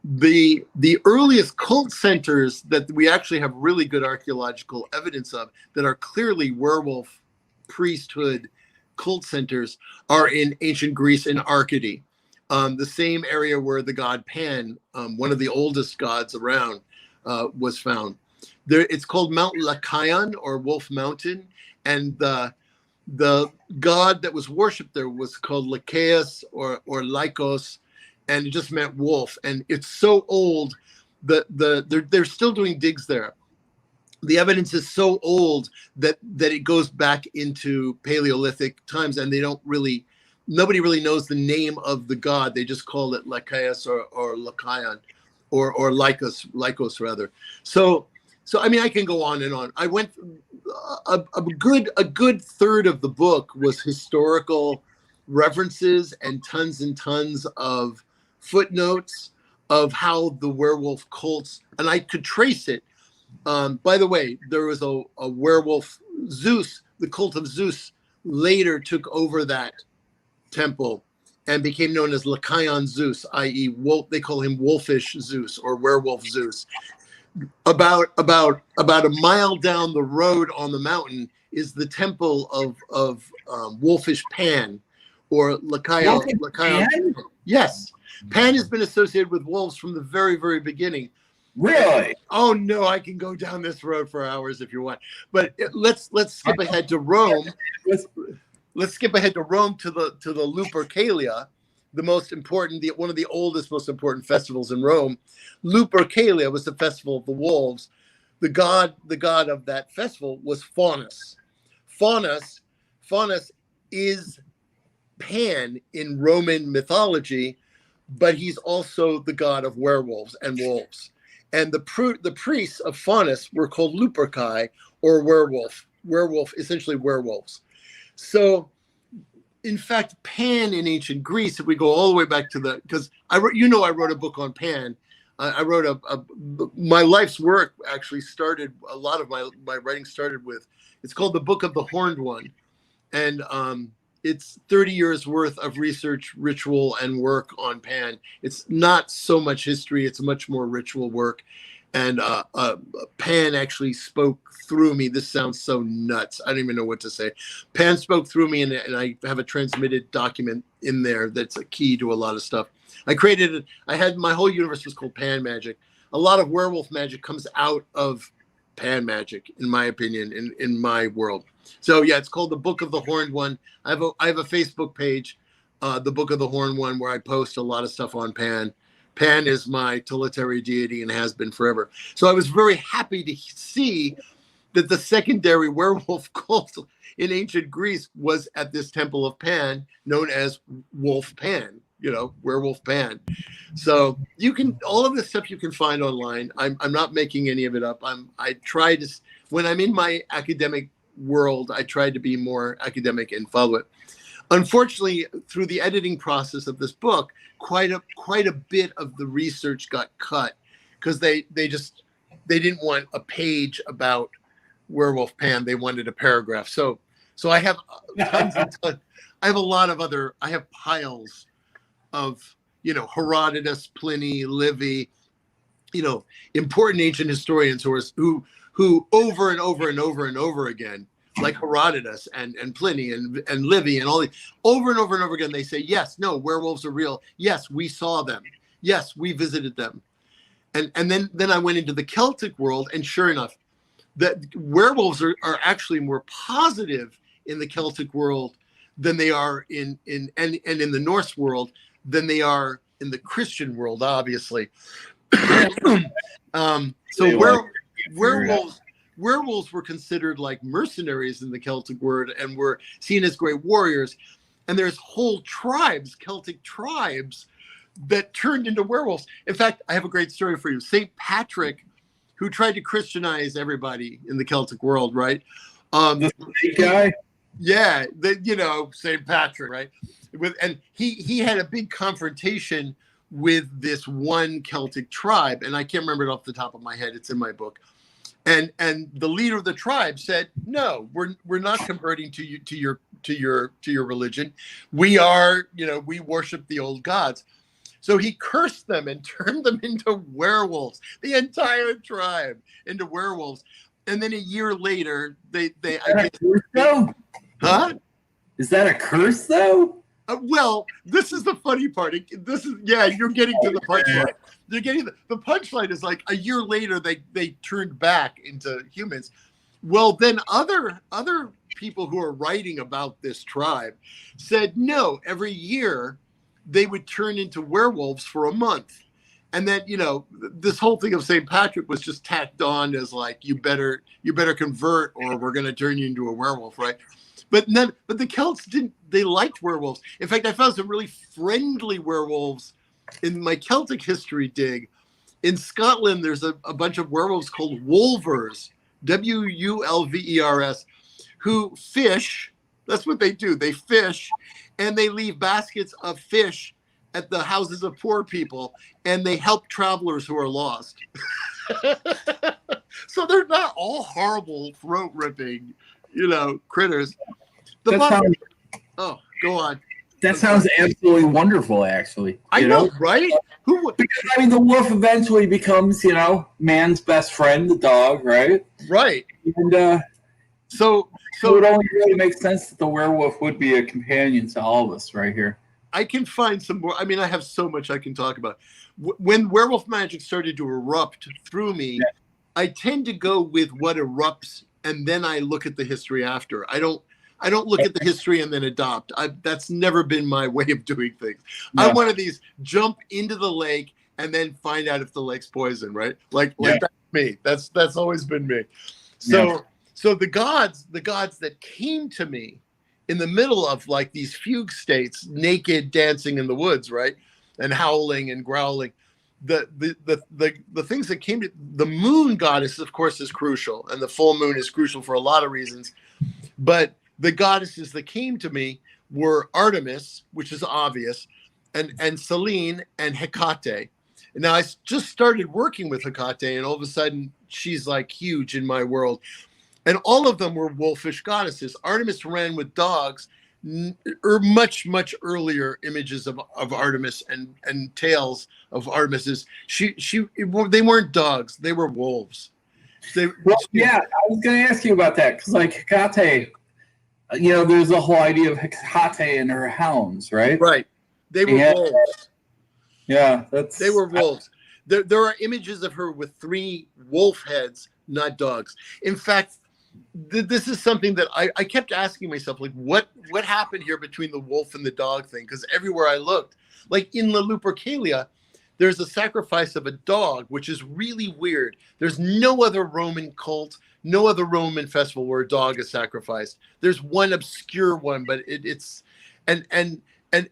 The earliest cult centers that we actually have really good archaeological evidence of that are clearly werewolf priesthood cult centers are in ancient Greece and Arcady, the same area where the god Pan, one of the oldest gods around, was found. There, it's called Mount Lycaon, or Wolf Mountain, and the god that was worshipped there was called Lycaeus or Lycos, and it just meant wolf. And it's so old that they're still doing digs there. The evidence is so old that it goes back into Paleolithic times, and nobody really knows the name of the god. They just call it Lycaeus or Lycaon or Lycos rather. So I mean, I can go on and on. I went a good third of the book was historical references and tons of footnotes of how the werewolf cults, and I could trace it. By the way, there was a werewolf, Zeus, the cult of Zeus, later took over that temple and became known as Lycaon Zeus, i.e., they call him wolfish Zeus or werewolf Zeus. About a mile down the road on the mountain is the temple of wolfish Pan, or Lycaon. Pan? Yes, Pan has been associated with wolves from the very, very beginning. Really? Oh no, I can go down this road for hours if you want. But let's skip ahead to Rome. Let's skip ahead to Rome to the Lupercalia, the most important, one of the oldest, most important festivals in Rome. Lupercalia was the festival of the wolves. The god of that festival was Faunus. Faunus is Pan in Roman mythology, but he's also the god of werewolves and wolves. And the priests of Faunus were called Luperci, or werewolf, essentially werewolves. So, in fact, Pan in ancient Greece, if we go all the way back to because I wrote a book on Pan. I wrote my life's work actually started, a lot of my writing started with, it's called The Book of the Horned One. And it's 30 years worth of research, ritual, and work on Pan. It's not so much history, it's much more ritual work. And Pan actually spoke through me. This sounds so nuts. I don't even know what to say. Pan spoke through me, and I have a transmitted document in there that's a key to a lot of stuff. My whole universe was called Pan Magic. A lot of werewolf magic comes out of Pan Magic, in my opinion, in my world. So yeah, it's called The Book of the Horned One. I have a Facebook page, The Book of the Horned One, where I post a lot of stuff on Pan. Pan is my tutelary deity and has been forever. So I was very happy to see that the secondary werewolf cult in ancient Greece was at this temple of Pan, known as Wolf Pan, Werewolf Pan. So all of this stuff you can find online. I'm not making any of it up. When I'm in my academic world, I tried to be more academic and follow it. Unfortunately, through the editing process of this book, quite a bit of the research got cut because they didn't want a page about Werewolf Pan. They wanted a paragraph. So I have tons and tons. I have piles of Herodotus, Pliny, Livy, important ancient historians who over and over and over and over again, like Herodotus and Pliny and Livy and all these, over and over and over again, they say, yes, no, werewolves are real. Yes, we saw them. Yes, we visited them. And then I went into the Celtic world, and sure enough, that werewolves are actually more positive in the Celtic world than they are in the Norse world than they are in the Christian world, obviously. So werewolves were considered like mercenaries in the Celtic world and were seen as great warriors. And there's whole tribes, Celtic tribes, that turned into werewolves. In fact, I have a great story for you. St. Patrick, who tried to Christianize everybody in the Celtic world, right? The guy? Yeah, St. Patrick, right? And he had a big confrontation with this one Celtic tribe, and I can't remember it off the top of my head. It's in my book. And the leader of the tribe said, "No, we're not converting to your religion. We are, we worship the old gods." So he cursed them and turned them into werewolves, the entire tribe into werewolves. And then a year later, they huh? Is that a curse though? Well, this is the funny part. You're getting to the punchline. You're getting the punchline is like a year later they turned back into humans. Well, then other people who are writing about this tribe said no, every year they would turn into werewolves for a month. And then, this whole thing of St. Patrick was just tacked on as like, you better convert or we're going to turn you into a werewolf, right? But the Celts they liked werewolves. In fact, I found some really friendly werewolves in my Celtic history dig. In Scotland, there's a bunch of werewolves called wolvers, Wulvers, who fish. That's what they do. They fish, and they leave baskets of fish at the houses of poor people, and they help travelers who are lost. So they're not all horrible, throat-ripping, critters. Go on. That sounds absolutely wonderful, actually. I know, right? Who would? Because the wolf eventually becomes, man's best friend, the dog, right? Right. And so it would only really make sense that the werewolf would be a companion to all of us right here. I can find some more. I mean, I have so much I can talk about. When werewolf magic started to erupt through me, yeah. I tend to go with what erupts, and then I look at the history after. I don't look at the history and then adopt. That's never been my way of doing things. No. I'm one of these jump into the lake and then find out if the lake's poison, right? Like that's me. That's always been me. So the gods that came to me in the middle of like these fugue states, naked, dancing in the woods, right, and howling and growling. The things that came to the moon goddess, of course, is crucial, and the full moon is crucial for a lot of reasons. But the goddesses that came to me were Artemis, which is obvious, and Selene and Hecate. Now I just started working with Hecate, and all of a sudden she's like huge in my world. And all of them were wolfish goddesses. Artemis ran with dogs, much, much earlier images of Artemis and tales of Artemis's. They weren't dogs, they were wolves. I was going to ask you about that, because like Hecate, there's a whole idea of Hecate and her hounds, right? Right. They were wolves. Yeah, they were wolves. There are images of her with 3 wolf heads, not dogs. In fact, this is something that I kept asking myself, like, what happened here between the wolf and the dog thing? Because everywhere I looked, like in La Lupercalia, there's a sacrifice of a dog, which is really weird. There's no other Roman cult, no other Roman festival where a dog is sacrificed. There's one obscure one, but it's and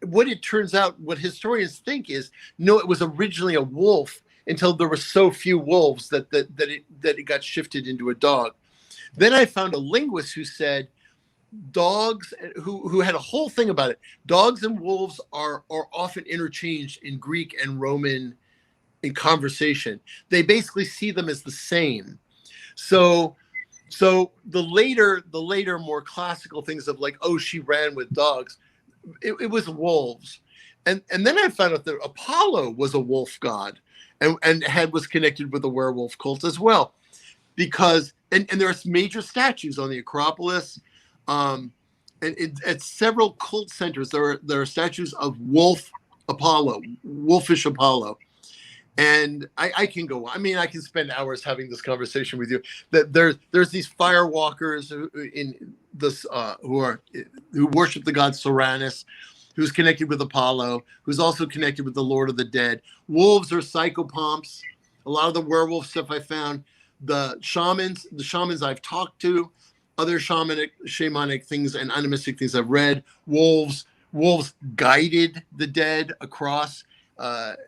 what it turns out, what historians think is, no, it was originally a wolf until there were so few wolves that it got shifted into a dog. Then I found a linguist who said dogs, who had a whole thing about it. Dogs and wolves are often interchanged in Greek and Roman in conversation. They basically see them as the same. So the later more classical things of like, oh, she ran with dogs, it was wolves. And then I found out that Apollo was a wolf god and was connected with the werewolf cult as well. Because and there are major statues on the Acropolis, and at several cult centers there are statues of wolfish Apollo, And I can go on. I mean, I can spend hours having this conversation with you. That there's these firewalkers in this who worship the god Soranus, who's connected with Apollo, who's also connected with the Lord of the Dead. Wolves are psychopomps. A lot of the werewolf stuff I found. The shamans I've talked to, other shamanic things and animistic things I've read. Wolves guided the dead across,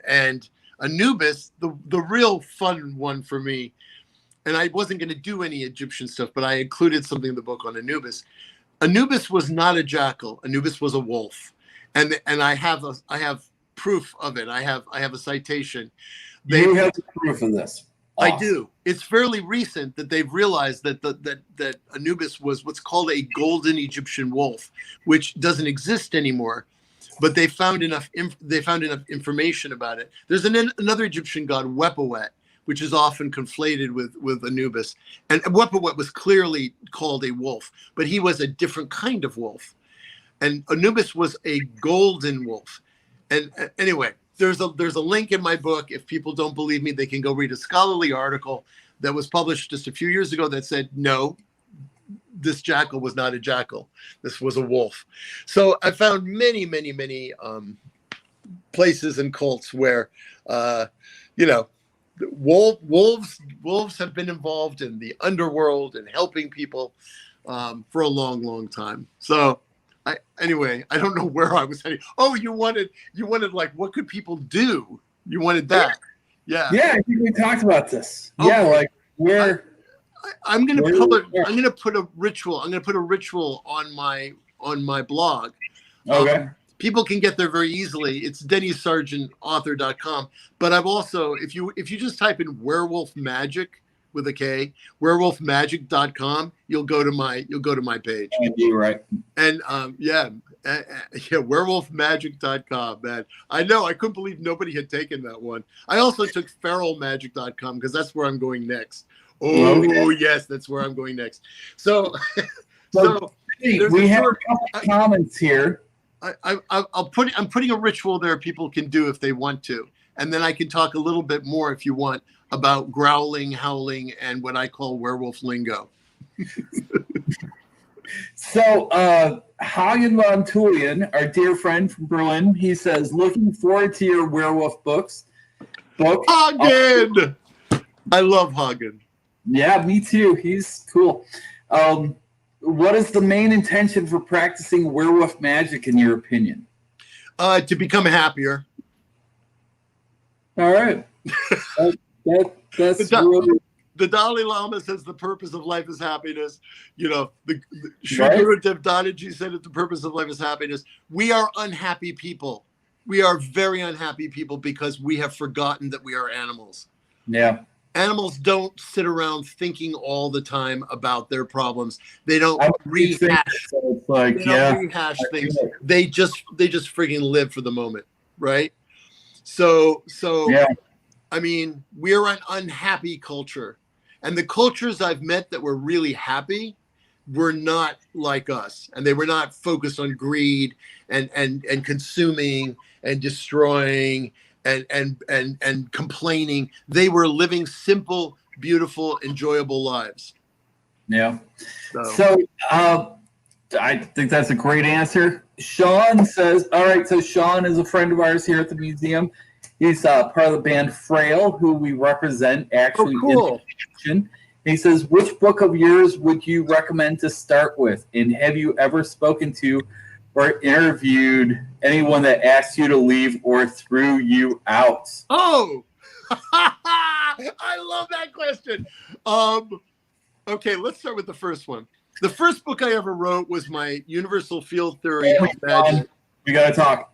and Anubis, the real fun one for me, and I wasn't going to do any Egyptian stuff, but I included something in the book on Anubis. Anubis was not a jackal. Anubis was a wolf, and I have proof of it. I have a citation. You have the proof of this. Awesome. I do. It's fairly recent that they've realized that Anubis was what's called a golden Egyptian wolf, which doesn't exist anymore. But they found enough information about it. There's another Egyptian god, Wepawet, which is often conflated with Anubis. And Wepawet was clearly called a wolf, but he was a different kind of wolf. And Anubis was a golden wolf. And anyway, there's a link in my book. If people don't believe me, they can go read a scholarly article that was published just a few years ago that said, no, this jackal was not a jackal. This was a wolf. So I found many places and cults where, wolves have been involved in the underworld and helping people for a long time. So I don't know where I was heading. Oh, you wanted like, what could people do? You wanted that. Yeah. Yeah, I think we talked about this. Okay. Yeah, like where. I'm gonna put a ritual on my blog. Okay. People can get there very easily. It's Denny Sargent author.com. But I've also, if you just type in Werewolf Magick with a K, werewolfmagic.com, you'll go to my page. You're right. And werewolfmagic.com, man. I know, I couldn't believe nobody had taken that one. I also took feralmagic.com because that's where I'm going next. Oh, okay. Yes, that's where I'm going next. So we have a couple comments here. I'm putting a ritual there people can do if they want to. And then I can talk a little bit more if you want about growling, howling, and what I call werewolf lingo. So Hagen von Tullian, our dear friend from Berlin, he says, looking forward to your werewolf book. Hagen! I love Hagen. Yeah, me too. He's cool. What is the main intention for practicing werewolf magic, in your opinion? To become happier. All right. That's really... The Dalai Lama says the purpose of life is happiness. The Sri Guru Dev Dadaji said that the purpose of life is happiness. We are unhappy people. We are very unhappy people because we have forgotten that we are animals. Yeah. Animals don't sit around thinking all the time about their problems. They don't rehash things. They just frigging live for the moment, right? So yeah. I mean, we're an unhappy culture. And the cultures I've met that were really happy were not like us. And they were not focused on greed and consuming and destroying and complaining. They were living simple, beautiful, enjoyable lives. Yeah. So I think that's a great answer. Sean says, all right, so Sean is a friend of ours here at the museum. He's part of the band Frail, who we represent actually. Oh, cool. In he says, which book of yours would you recommend to start with? And have you ever spoken to or interviewed anyone that asked you to leave or threw you out? Oh, I love that question. Okay, let's start with the first one. The first book I ever wrote was my Universal Field Theory of Magic. We got to talk.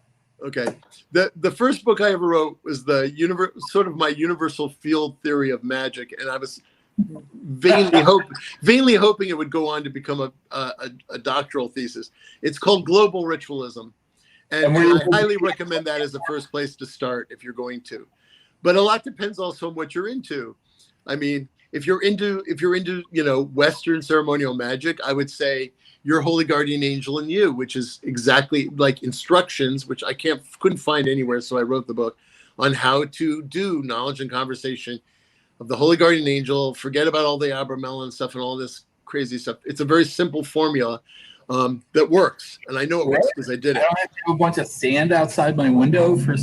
Okay. The first book I ever wrote was my Universal Field Theory of Magic, and I was vainly hoping it would go on to become a doctoral thesis. It's called Global Ritualism, and I highly recommend that as the first place to start if you're going to. But a lot depends also on what you're into. I mean, if you're into Western ceremonial magic, I would say Your Holy Guardian Angel and You, which is exactly like instructions, which I couldn't find anywhere, so I wrote the book on how to do knowledge and conversation of the Holy Guardian Angel. Forget about all the Abramelin stuff and all this crazy stuff. It's a very simple formula that works, and I know it works because I did it. I don't have to have a bunch of sand outside my window for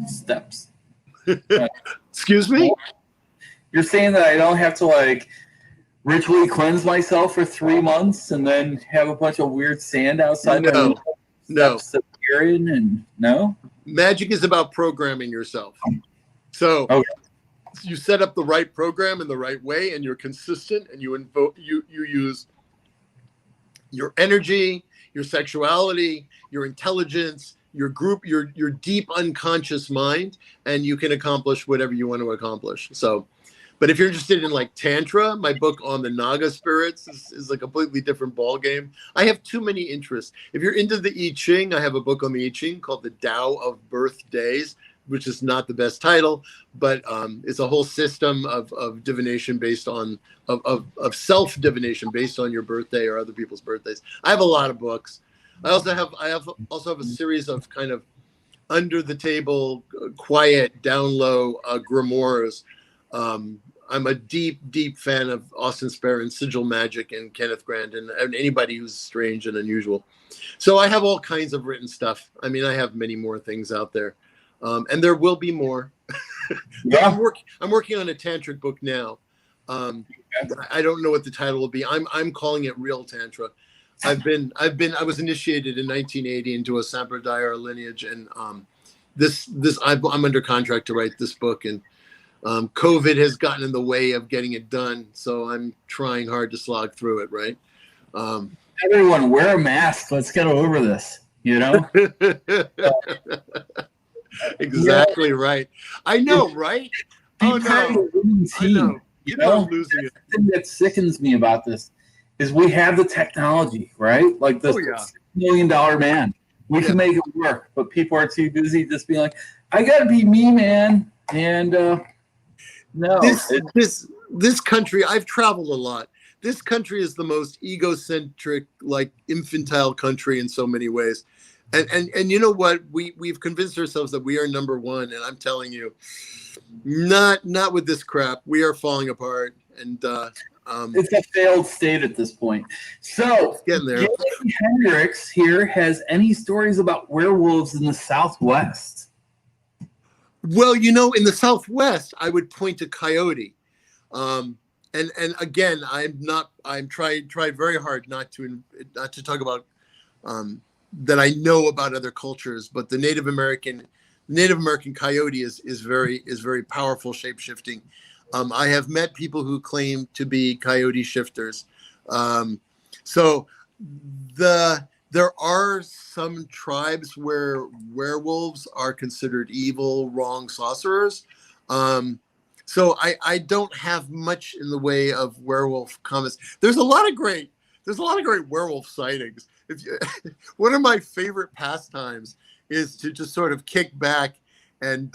steps. Excuse me? You're saying that I don't have to like ritually cleanse myself for 3 months and then have a bunch of weird sand outside my window? No. And no? Magic is about programming yourself. So you set up the right program in the right way, and you're consistent, and you use your energy, your sexuality, your intelligence, your group, your deep unconscious mind, and you can accomplish whatever you want to accomplish. So, but if you're interested in like Tantra, my book on the Naga spirits is a completely different ball game. I have too many interests. If you're into the I Ching, I have a book on the I Ching called the Tao of Birth Days, which is not the best title, but it's a whole system of divination based on of self divination based on your birthday or other people's birthdays. I have a lot of books. I also have a series of kind of under the table, quiet, down low grimoires. I'm a deep fan of Austin Sperry and Sigil Magick and Kenneth Grant and anybody who's strange and unusual. So I have all kinds of written stuff. I mean, I have many more things out there. And there will be more. Yeah. I'm working on a tantric book now. I don't know what the title will be. I'm calling it Real Tantra. I was initiated in 1980 into a Sampradaya lineage, and I'm under contract to write this book, and COVID has gotten in the way of getting it done. So I'm trying hard to slog through it. Right. Everyone wear a mask. Let's get over this. You know. Exactly right. I know, right? Oh no, I know. You know, losing it. The thing that sickens me about this is we have the technology, right? Like this $6 million man. We can make it work, but people are too busy just being like, I gotta be me, man. And no. This country, I've traveled a lot. This country is the most egocentric, like infantile country in so many ways. And you know what? We've convinced ourselves that we are number one, and I'm telling you, not with this crap. We are falling apart, and it's a failed state at this point. So, getting there. Hendricks here has any stories about werewolves in the Southwest? Well, you know, in the Southwest, I would point to coyote. And again, I'm trying very hard not to talk about that I know about other cultures, but the Native American coyote is very powerful, shape-shifting. I have met people who claim to be coyote shifters. So there are some tribes where werewolves are considered evil, wrong sorcerers. So I don't have much in the way of werewolf comments. There's a lot of great werewolf sightings. One of my favorite pastimes is to just sort of kick back and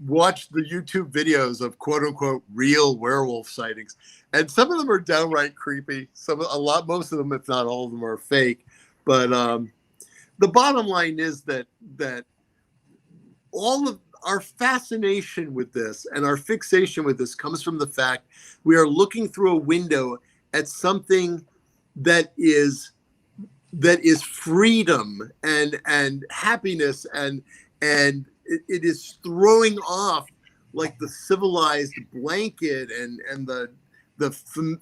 watch the YouTube videos of quote unquote real werewolf sightings. And some of them are downright creepy. Most of them, if not all of them, are fake. But the bottom line is that all of our fascination with this and our fixation with this comes from the fact we are looking through a window at something that is freedom and happiness and it is throwing off like the civilized blanket and the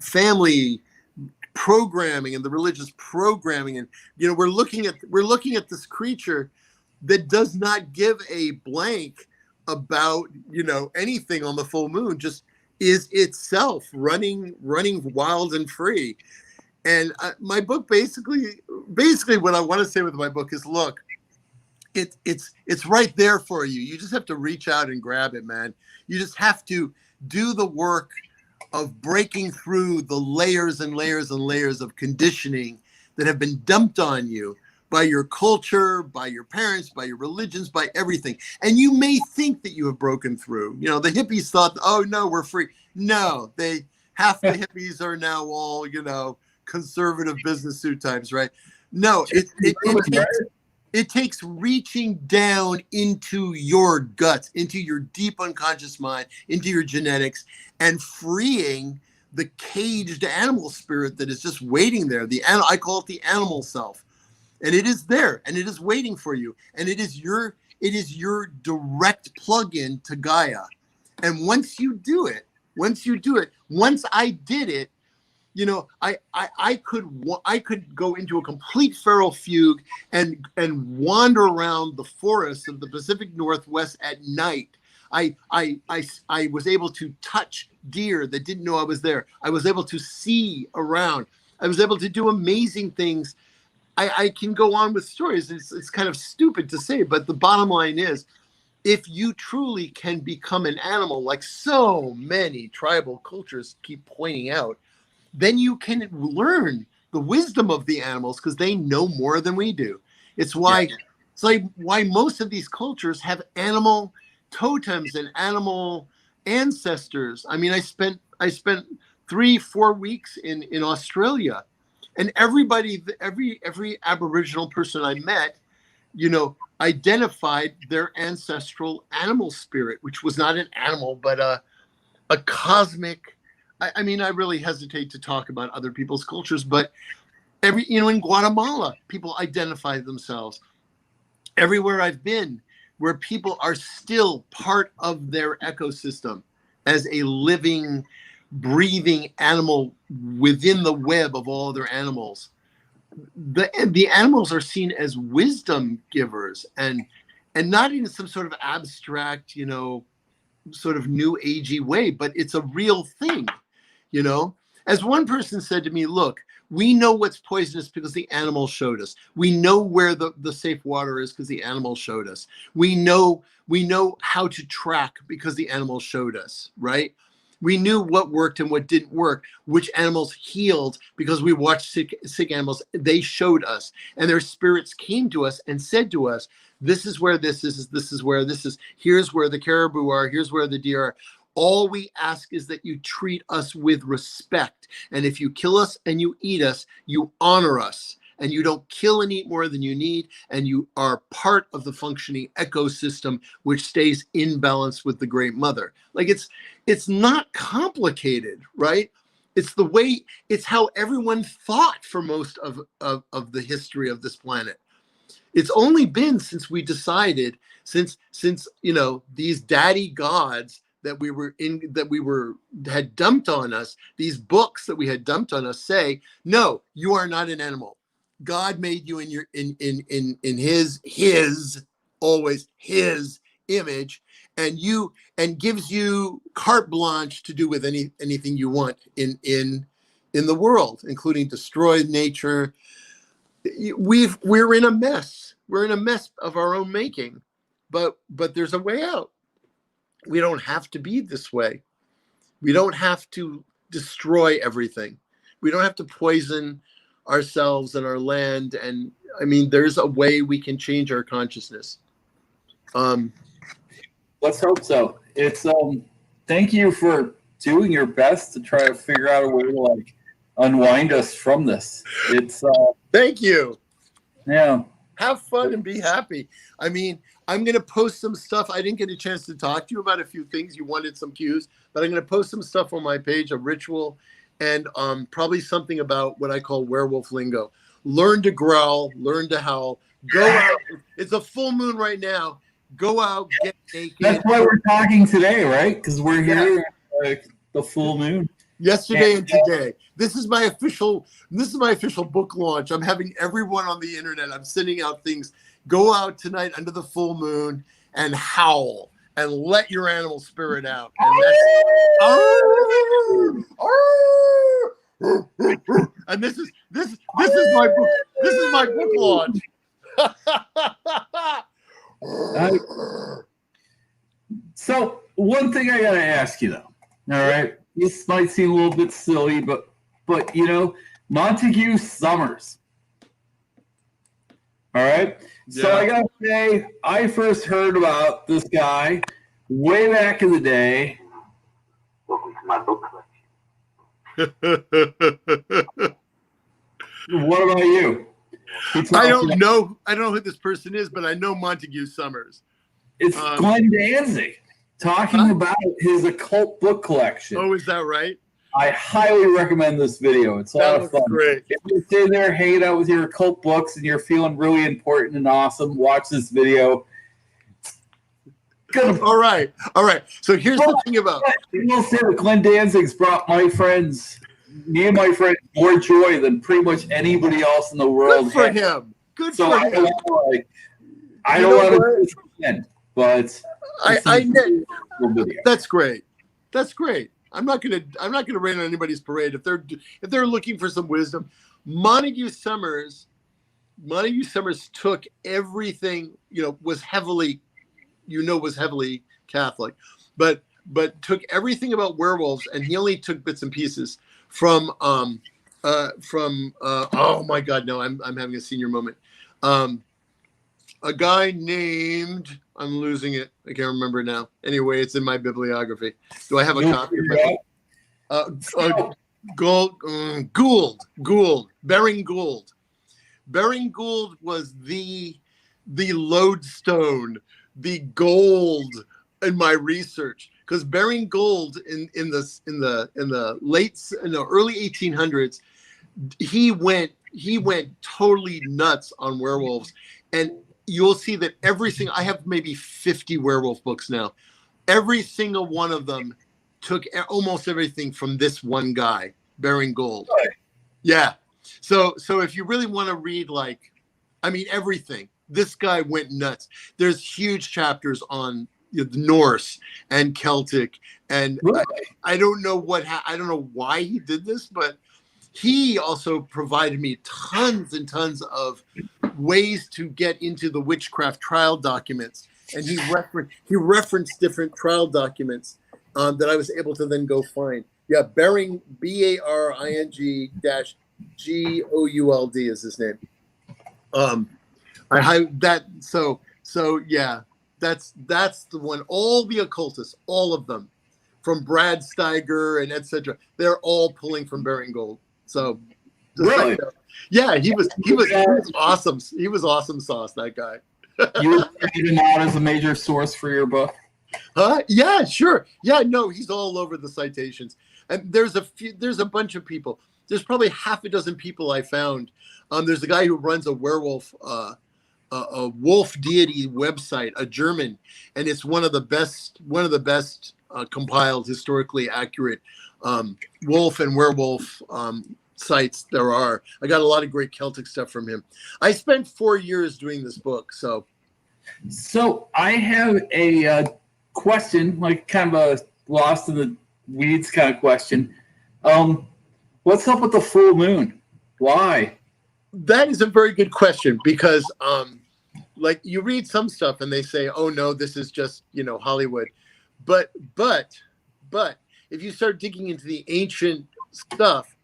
family programming and the religious programming, and you know we're looking at this creature that does not give a blank about anything on the full moon, just is itself running wild and free. And my book basically what I want to say with my book is, look, it's right there for you. You just have to reach out and grab it, man. You just have to do the work of breaking through the layers and layers and layers of conditioning that have been dumped on you by your culture, by your parents, by your religions, by everything. And you may think that you have broken through. You know, the hippies thought, oh no, we're free. No, half the hippies are now all, conservative business suit types, right? No, It takes reaching down into your guts, into your deep unconscious mind, into your genetics, and freeing the caged animal spirit that is just waiting there. I call it the animal self, and it is there, and it is waiting for you, and it is your direct plug-in to Gaia. And once I did it, you know, I could go into a complete feral fugue and wander around the forests of the Pacific Northwest at night. I was able to touch deer that didn't know I was there. I was able to see around. I was able to do amazing things. I can go on with stories. It's kind of stupid to say, but the bottom line is, if you truly can become an animal, like so many tribal cultures keep pointing out, then you can learn the wisdom of the animals because they know more than we do. It's like why most of these cultures have animal totems and animal ancestors. I mean, I spent 3-4 weeks in Australia, and every Aboriginal person I met, you know, identified their ancestral animal spirit, which was not an animal, but a cosmic. I mean, I really hesitate to talk about other people's cultures, but in Guatemala, people identify themselves. Everywhere I've been, where people are still part of their ecosystem as a living, breathing animal within the web of all other animals. The animals are seen as wisdom givers and not in some sort of abstract, you know, sort of new agey way, but it's a real thing. You know, as one person said to me, look, we know what's poisonous because the animal showed us. We know where the safe water is because the animal showed us. We know how to track because the animal showed us, right? We knew what worked and what didn't work, which animals healed because we watched sick animals. They showed us, and their spirits came to us and said to us, this is where this is, this is where this is, here's where the caribou are, here's where the deer are. All we ask is that you treat us with respect. And if you kill us and you eat us, you honor us. And you don't kill and eat more than you need. And you are part of the functioning ecosystem, which stays in balance with the Great Mother. Like it's not complicated, right? It's how everyone thought for most of the history of this planet. It's only been since we decided, since you know, these daddy gods had dumped on us, these books that we had dumped on us say, no, you are not an animal. God made you in his always his image, and gives you carte blanche to do with anything you want in the world, including destroy nature. We're in a mess. We're in a mess of our own making, but there's a way out. We don't have to be this way. We don't have to destroy everything. We don't have to poison ourselves and our land. And I mean, there's a way we can change our consciousness. Let's hope so. It's thank you for doing your best to try to figure out a way to like unwind us from this. It's thank you. Yeah. Have fun and be happy. I mean, I'm going to post some stuff. I didn't get a chance to talk to you about a few things. You wanted some cues, but I'm going to post some stuff on my page, a ritual, and probably something about what I call werewolf lingo. Learn to growl, learn to howl. Go out. It's a full moon right now. Go out, get naked. That's why we're talking today, right? Because we're here like the full moon. Yesterday and today. This is my official book launch. I'm having everyone on the internet. I'm sending out things. Go out tonight under the full moon and howl and let your animal spirit out. And that's and this is my book. This is my book launch. So one thing I gotta ask you though. All right. This might seem a little bit silly, but you know, Montague Summers. All right. Yeah. So I gotta say, I first heard about this guy way back in the day. Welcome to my book collection. What about you? I don't know who this person is, but I know Montague Summers. It's Glenn Danzig talking about his occult book collection. Oh, is that right? I highly recommend this video. It's a lot of fun. Great. If you're sitting there hanging out with your occult books and you're feeling really important and awesome, watch this video. All right. So here's the thing about. I will say that Glenn Danzig's brought me and my friends, more joy than pretty much anybody else in the world. Good for him. I don't want to do this again, but that's great. That's great. I'm not gonna rain on anybody's parade if they're looking for some wisdom. Montague Summers took everything, was heavily Catholic, but took everything about werewolves, and he only took bits and pieces from oh my God, no, I'm having a senior moment. A guy named, I'm losing it, I can't remember now. Anyway, it's in my bibliography. Do I have a copy of it? Gould, Baring Gould. Baring Gould was the lodestone, the gold in my research, because Baring Gould in the early 1800s, he went totally nuts on werewolves, and you'll see that I have maybe 50 werewolf books now. Every single one of them took almost everything from this one guy, Baring Gould. Right. Yeah. So if you really want to read everything, this guy went nuts. There's huge chapters on the Norse and Celtic, and really? I don't know I don't know why he did this, but he also provided me tons and tons of ways to get into the witchcraft trial documents, and he referenced different trial documents that I was able to then go find. Yeah, Baring, BARING -GOULD is his name. That's the one. All the occultists, all of them, from Brad Steiger and etc., they're all pulling from Baring Gould. So really, he was awesome. He was awesome sauce, that guy. You were him out as a major source for your book? Yeah, sure. Yeah, no, he's all over the citations. And there's a bunch of people. There's probably half a dozen people I found. There's a guy who runs a werewolf a wolf deity website, a German, and it's one of the best compiled, historically accurate wolf and werewolf sites there are. I got a lot of great Celtic stuff from him. I spent 4 years doing this book, so I have a question, like kind of a lost in the weeds kind of question. What's up with the full moon? Why? That is a very good question, because like you read some stuff and they say, oh no, this is just, Hollywood. But if you start digging into the ancient stuff,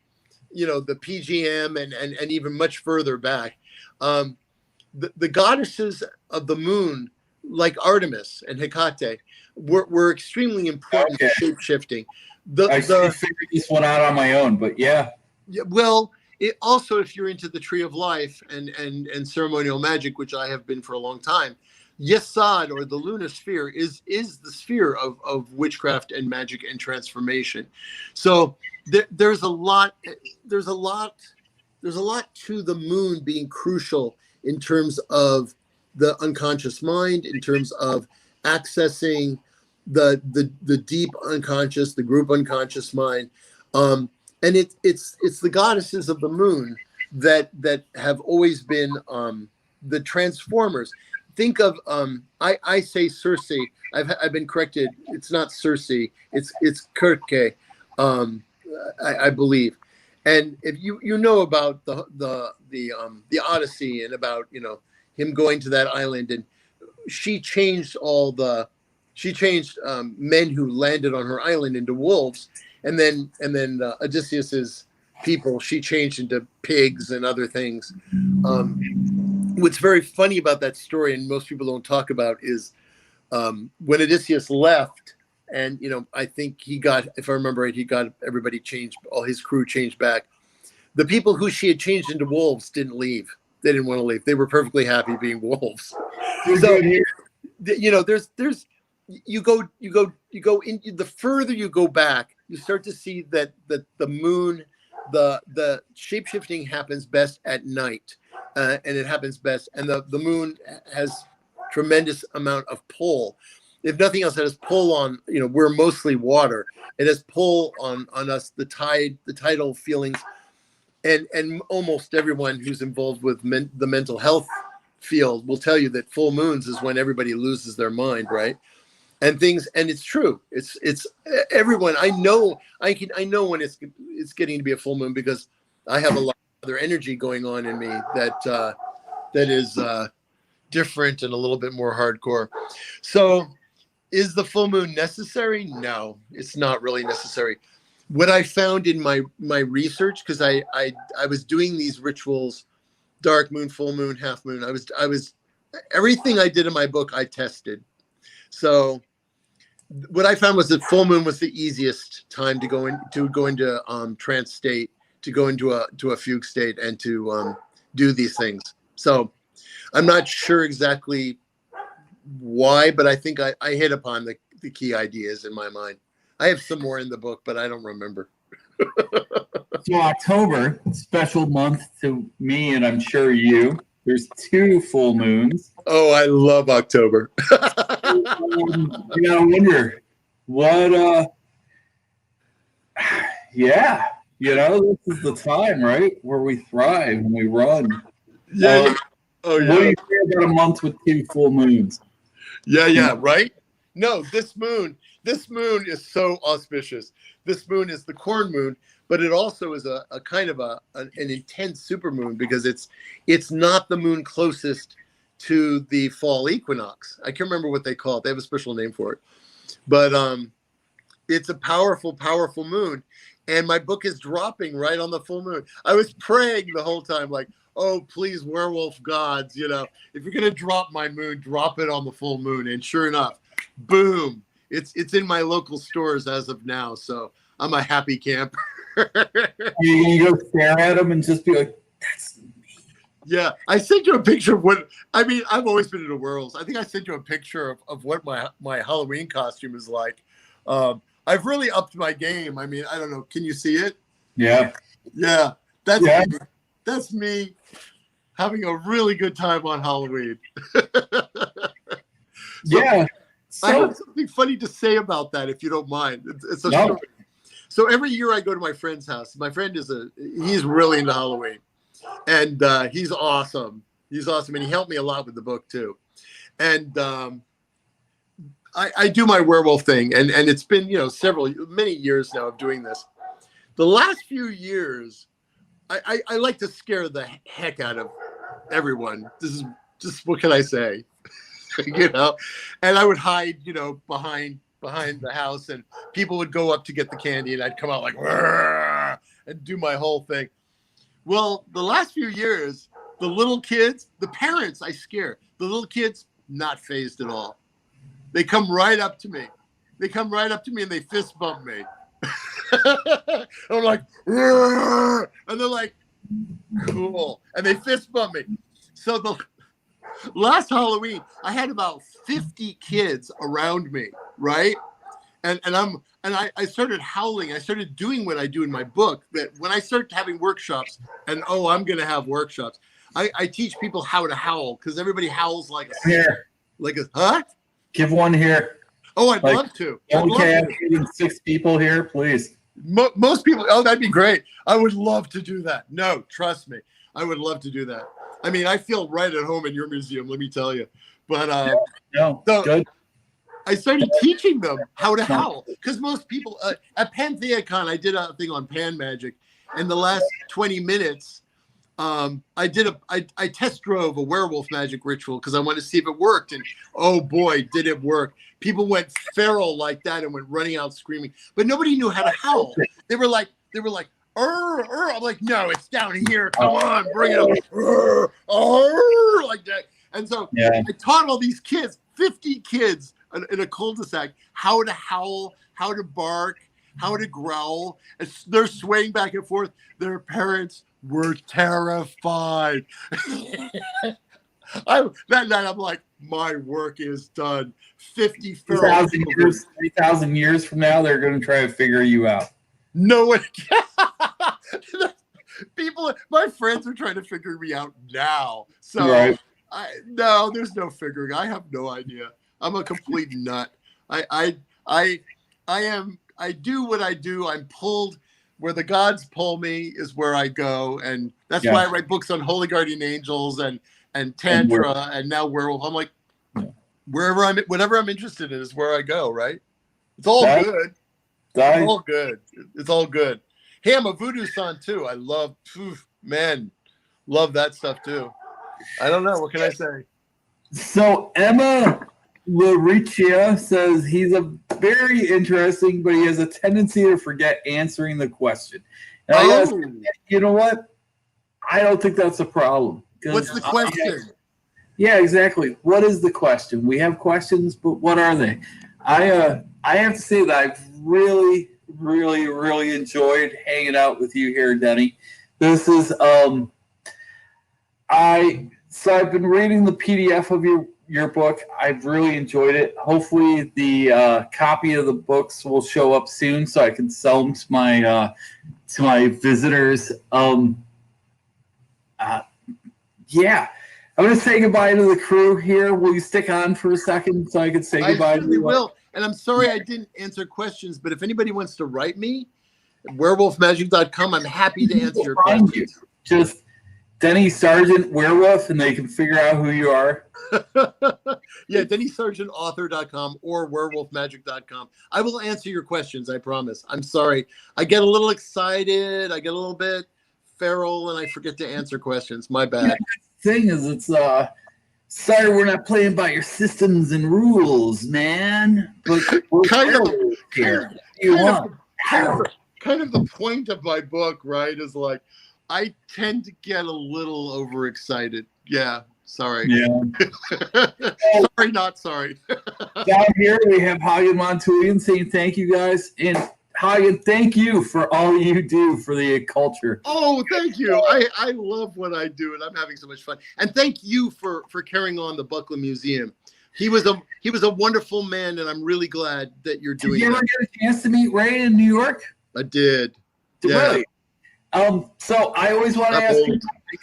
the PGM and even much further back, the goddesses of the moon, like Artemis and Hecate, were extremely important in shape-shifting. I figured this one out on my own, but yeah. Well, it also, if you're into the Tree of Life and ceremonial magic, which I have been for a long time, Yesod, or the lunar sphere, is the sphere of witchcraft and magic and transformation. So there's a lot to the moon being crucial in terms of the unconscious mind, in terms of accessing the deep unconscious, the group unconscious mind. And it's the goddesses of the moon that have always been the transformers. Think of I say Circe. I've been corrected. It's not Circe. It's Kirke, I believe. And if you know about the Odyssey and about him going to that island, and she changed men who landed on her island into wolves. And then Odysseus's people, she changed into pigs and other things. What's very funny about that story, and most people don't talk about, is when Odysseus left, and I think he got, if I remember right, he got everybody changed, all his crew changed back. The people who she had changed into wolves didn't leave. They didn't want to leave. They were perfectly happy being wolves. You're So, good here. you know, there's you go in, the further you go back, you start to see that the moon, the shape-shifting happens best at night, and it happens best, and the moon has tremendous amount of pull. If nothing else, it has pull on, you know, we're mostly water. It has pull on us, the tidal feelings, and almost everyone who's involved with the mental health field will tell you that full moons is when everybody loses their mind, right? And it's true. It's everyone. I know when it's getting to be a full moon, because I have a lot of other energy going on in me that is different and a little bit more hardcore. So, is the full moon necessary? No, it's not really necessary. What I found in my research, because I was doing these rituals, dark moon, full moon, half moon. I was everything I did in my book I tested. So what I found was that full moon was the easiest time to go into trance state, to go into a fugue state, and to do these things. So I'm not sure exactly why, but I think I hit upon the key ideas in my mind. I have some more in the book, but I don't remember. So October, special month to me, and I'm sure you. There's 2 full moons. Oh, I love October. You know, I wonder what. Yeah, you know, this is the time, right, where we thrive and we run. Yeah. Oh yeah. What do you think about a month with 2 full moons? Yeah, right? No, this moon is so auspicious. This moon is the corn moon, but it also is a kind of an intense supermoon, because it's not the moon closest to the fall equinox. I can't remember what they call it. They have a special name for it. But it's a powerful, powerful moon. And my book is dropping right on the full moon. I was praying the whole time, like, oh, please, werewolf gods, you know, if you're going to drop my moon, drop it on the full moon. And sure enough, boom, it's in my local stores as of now. So I'm a happy camper. You go stare at them and just be like, that's me. Yeah, I sent you a picture of what, I mean, I've always been into werewolves. I think I sent you a picture of what my Halloween costume is like. I've really upped my game. I mean, I don't know. Can you see it? Yeah. Yeah. That's me having a really good time on Halloween. Yeah. I have something funny to say about that, if you don't mind. It's a story. So every year I go to my friend's house. My friend he's really into Halloween, and he's awesome. He's awesome, and he helped me a lot with the book too. And I do my werewolf thing, and it's been, you know, many years now of doing this. The last few years, I like to scare the heck out of everyone. This is just, what can I say? You know, and I would hide, you know, behind the house, and people would go up to get the candy, and I'd come out like, and do my whole thing. Well, the last few years, the little kids, the parents, I scare. The little kids, not fazed at all. They come right up to me. And they fist bump me. I'm like, and they're like, cool. And they fist bump me. So the last Halloween, I had about 50 kids around me, right? And I started howling. I started doing what I do in my book, that when I start having workshops, and I'm going to have workshops, I teach people how to howl, because everybody howls like a huh? Give one here. Oh, I'd love to. Okay, I'm getting 6 people here, please. Most people, that'd be great. I would love to do that. No, trust me. I would love to do that. I mean, I feel right at home in your museum, let me tell you. But good. I started teaching them how to howl, because most people at PanAeonic, I did a thing on Pan Magic, and the last 20 minutes, I test drove a werewolf magic ritual because I wanted to see if it worked, and oh boy, did it work. People went feral like that and went running out screaming, but nobody knew how to howl. They were like, I'm like, no, it's down here. Come on, bring it up. Like that. And so I taught all these kids, 50 kids in a cul-de-sac, how to howl, how to bark, how to growl. They're swaying back and forth. Their parents were terrified. That night, I'm like, my work is done. 50 feral 3,000 years from now, they're going to try to figure you out. No one. People, my friends are trying to figure me out now. So, right. No, there's no figuring. I have no idea. I'm a complete nut. I do what I do. I'm pulled where the gods pull me is where I go, and that's why I write books on holy guardian angels and tantra and now werewolf. I'm like, whatever I'm interested in is where I go. Right? It's all good. It's all good. It's all good. Hey, I'm a voodoo son too. I love that stuff too. I don't know. What can I say? So Emma Laricia says he's a very interesting, but he has a tendency to forget answering the question. And I guess, you know what? I don't think that's a problem. What's the question? Yeah, exactly. What is the question? We have questions, but what are they? I have to say that I've really, really, really enjoyed hanging out with you here, Denny. This is I've been reading the PDF of your book. I've really enjoyed it. Hopefully the copy of the books will show up soon so I can sell them to my visitors. Yeah. I'm going to say goodbye to the crew here. Will you stick on for a second so I can say goodbye? I certainly will. And I'm sorry I didn't answer questions, but if anybody wants to write me, werewolfmagick.com, I'm happy to answer your questions. Just Denny Sargent Werewolf, and they can figure out who you are. Yeah, DennySargentAuthor.com or werewolfmagick.com. I will answer your questions, I promise. I'm sorry. I get a little excited. I get a little bit feral, and I forget to answer questions. My bad. Yeah, the thing is, it's sorry we're not playing by your systems and rules, man. But we're kind of the point of my book, right, is like I tend to get a little overexcited. Yeah, sorry. Yeah. Sorry, not sorry. Down here we have Hagen Montulian saying thank you guys. And Hagen, thank you for all you do for the culture. Oh, thank you. I love what I do, and I'm having so much fun. And thank you for carrying on the Buckland Museum. He was a wonderful man, and I'm really glad that you're doing Did you ever get a chance to meet Ray in New York? I did. Yeah. Really? So I always want to ask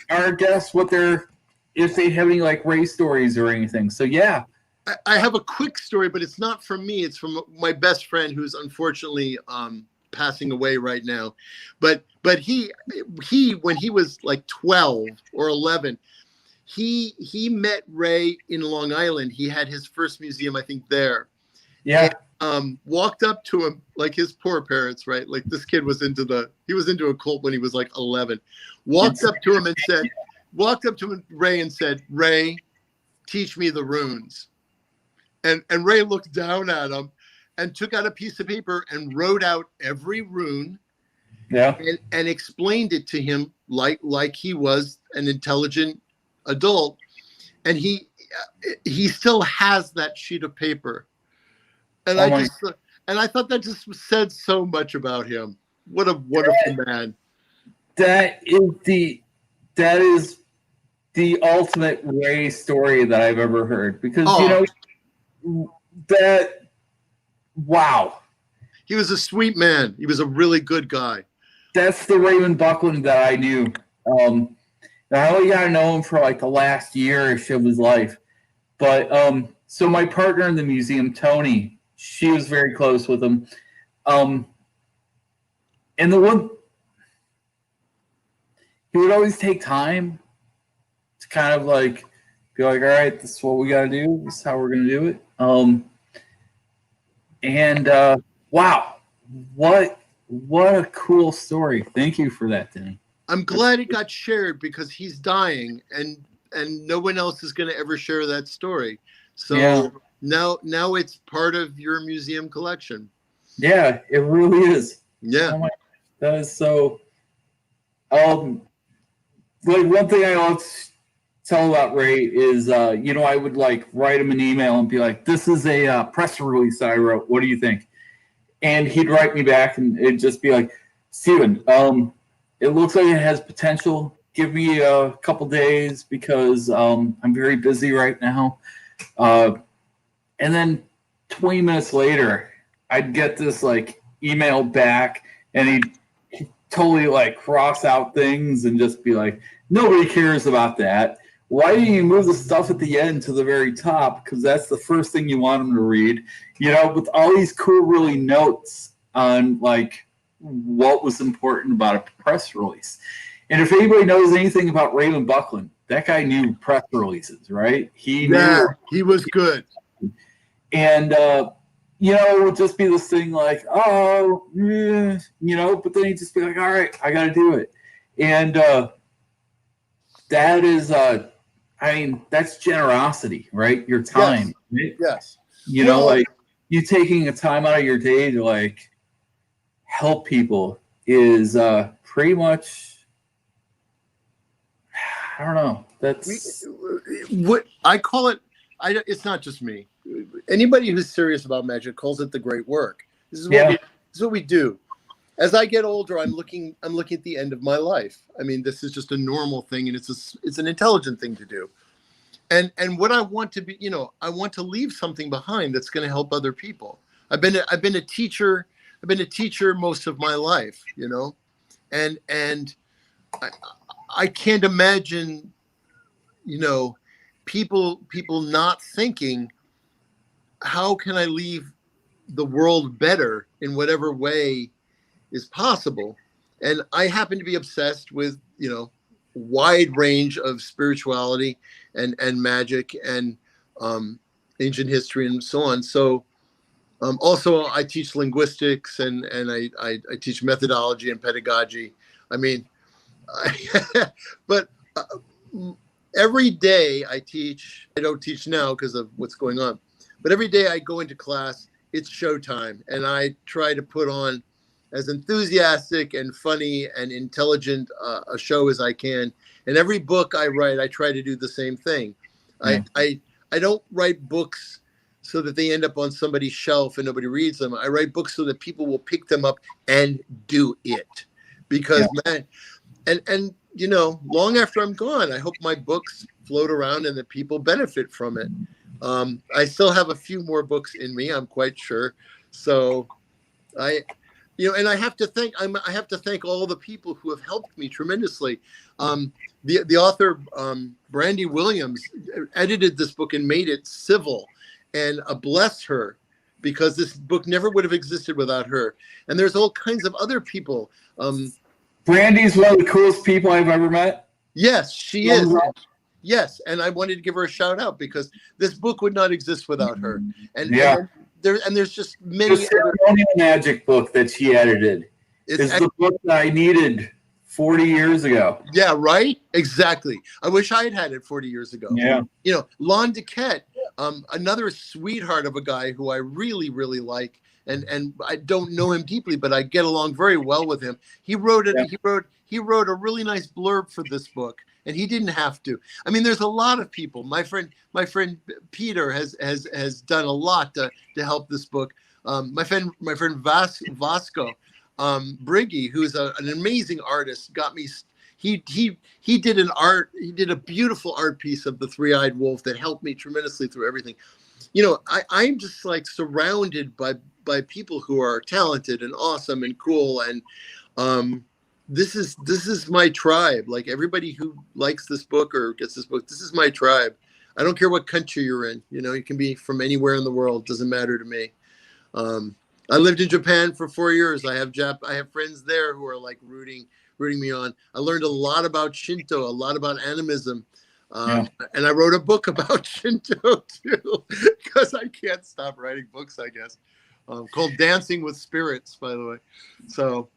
our guests if they have any like Ray stories or anything. So yeah. I have a quick story, but it's not from me. It's from my best friend who's unfortunately passing away right now. But he when he was like 12 or 11, he met Ray in Long Island. He had his first museum, I think, there. Yeah. And, walked up to him like his poor parents, right? Like this kid was into a cult when he was like 11. Walked up to Ray and said, "Ray, teach me the runes." And Ray looked down at him and took out a piece of paper and wrote out every rune. Yeah. And explained it to him like he was an intelligent adult. And he still has that sheet of paper. And I thought that just said so much about him. What a wonderful man. That is the ultimate Ray story that I've ever heard. Because wow. He was a sweet man. He was a really good guy. That's the Raymond Buckland that I knew. I only got to know him for like the last year-ish of his life. But so my partner in the museum, Tony, she was very close with him. And he would always take time to kind of like be like, all right, this is what we got to do. This is how we're going to do it. Wow, what a cool story. Thank you for that, Denny. I'm glad it got shared because he's dying and no one else is going to ever share that story. So now it's part of your museum collection. Yeah, it really is. Yeah. Oh that is so. Like one thing I always tell about Ray is, I would like write him an email and be like, "This is a press release that I wrote. What do you think?" And he'd write me back, and it'd just be like, "Steven, it looks like it has potential. Give me a couple days because I'm very busy right now. And then 20 minutes later, I'd get this like email back, and he'd totally like cross out things and just be like, nobody cares about that. Why do you move the stuff at the end to the very top? Because that's the first thing you want them to read. You know, with all these cool, really notes on like what was important about a press release. And if anybody knows anything about Ray Buckland, that guy knew press releases, right? He was good. And you know, it would just be this thing like, oh, you know, but then he'd just be like, all right, I got to do it. And that is, I mean, that's generosity, right? Your time. Yes. Yes. You know, like you taking a time out of your day to like help people is pretty much, I don't know. That's what I call it. It's not just me. Anybody who's serious about magic calls it the great work. This is what we do. As I get older, I'm looking at the end of my life. I mean, this is just a normal thing, and it's an intelligent thing to do. And what I want to be, you know, I want to leave something behind that's going to help other people. I've been a teacher. I've been a teacher most of my life, you know, and I can't imagine, you know, people not thinking, how can I leave the world better in whatever way is possible? And I happen to be obsessed with, you know, wide range of spirituality and magic and ancient history and so on. So also I teach linguistics and I teach methodology and pedagogy. I mean, but every day I teach. I don't teach now because of what's going on, but every day I go into class, it's showtime, and I try to put on as enthusiastic and funny and intelligent a show as I can. And every book I write, I try to do the same thing. Yeah. I don't write books so that they end up on somebody's shelf and nobody reads them. I write books so that people will pick them up and do it. Because man, and you know, long after I'm gone, I hope my books float around and that people benefit from it. I still have a few more books in me, I'm quite sure. So you know, and I have to thank all the people who have helped me tremendously. The author, Brandy Williams, edited this book and made it civil, and bless her, because this book never would have existed without her. And there's all kinds of other people. Brandy's one of the coolest people I've ever met. Yes, she is. Yes, and I wanted to give her a shout out because this book would not exist without her. And there's just many. The Typhonian Magic book that she edited is the book that I needed 40 years ago. Yeah, right? Exactly. I wish I had had it 40 years ago. Yeah. You know, Lon Duquette, another sweetheart of a guy who I really, really like, and I don't know him deeply, but I get along very well with him. He wrote it. Yeah. He wrote a really nice blurb for this book, and he didn't have to. I mean, there's a lot of people. My friend Peter has done a lot to help this book. My friend Vasco Briggy, who's an amazing artist, got me. He did a beautiful art piece of the three-eyed wolf that helped me tremendously through everything. You know, I'm just like surrounded by people who are talented and awesome and cool, and this is my tribe. Like everybody who likes this book or gets this book, this is my tribe. I don't care what country you're in. You know, you can be from anywhere in the world. Doesn't matter to me. I lived in Japan for 4 years. I have friends there who are like rooting me on. I learned a lot about Shinto, a lot about animism. And I wrote a book about Shinto too, because I can't stop writing books, I guess, called Dancing with Spirits, by the way. So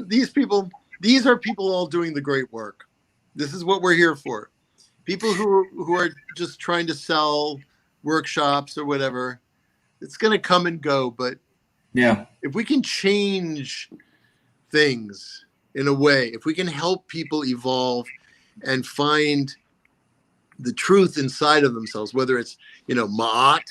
these are people all doing the great work. This is what we're here for. People who are just trying to sell workshops or whatever. It's going to come and go, but if we can change things in a way, if we can help people evolve and find the truth inside of themselves, whether it's, you know, Ma'at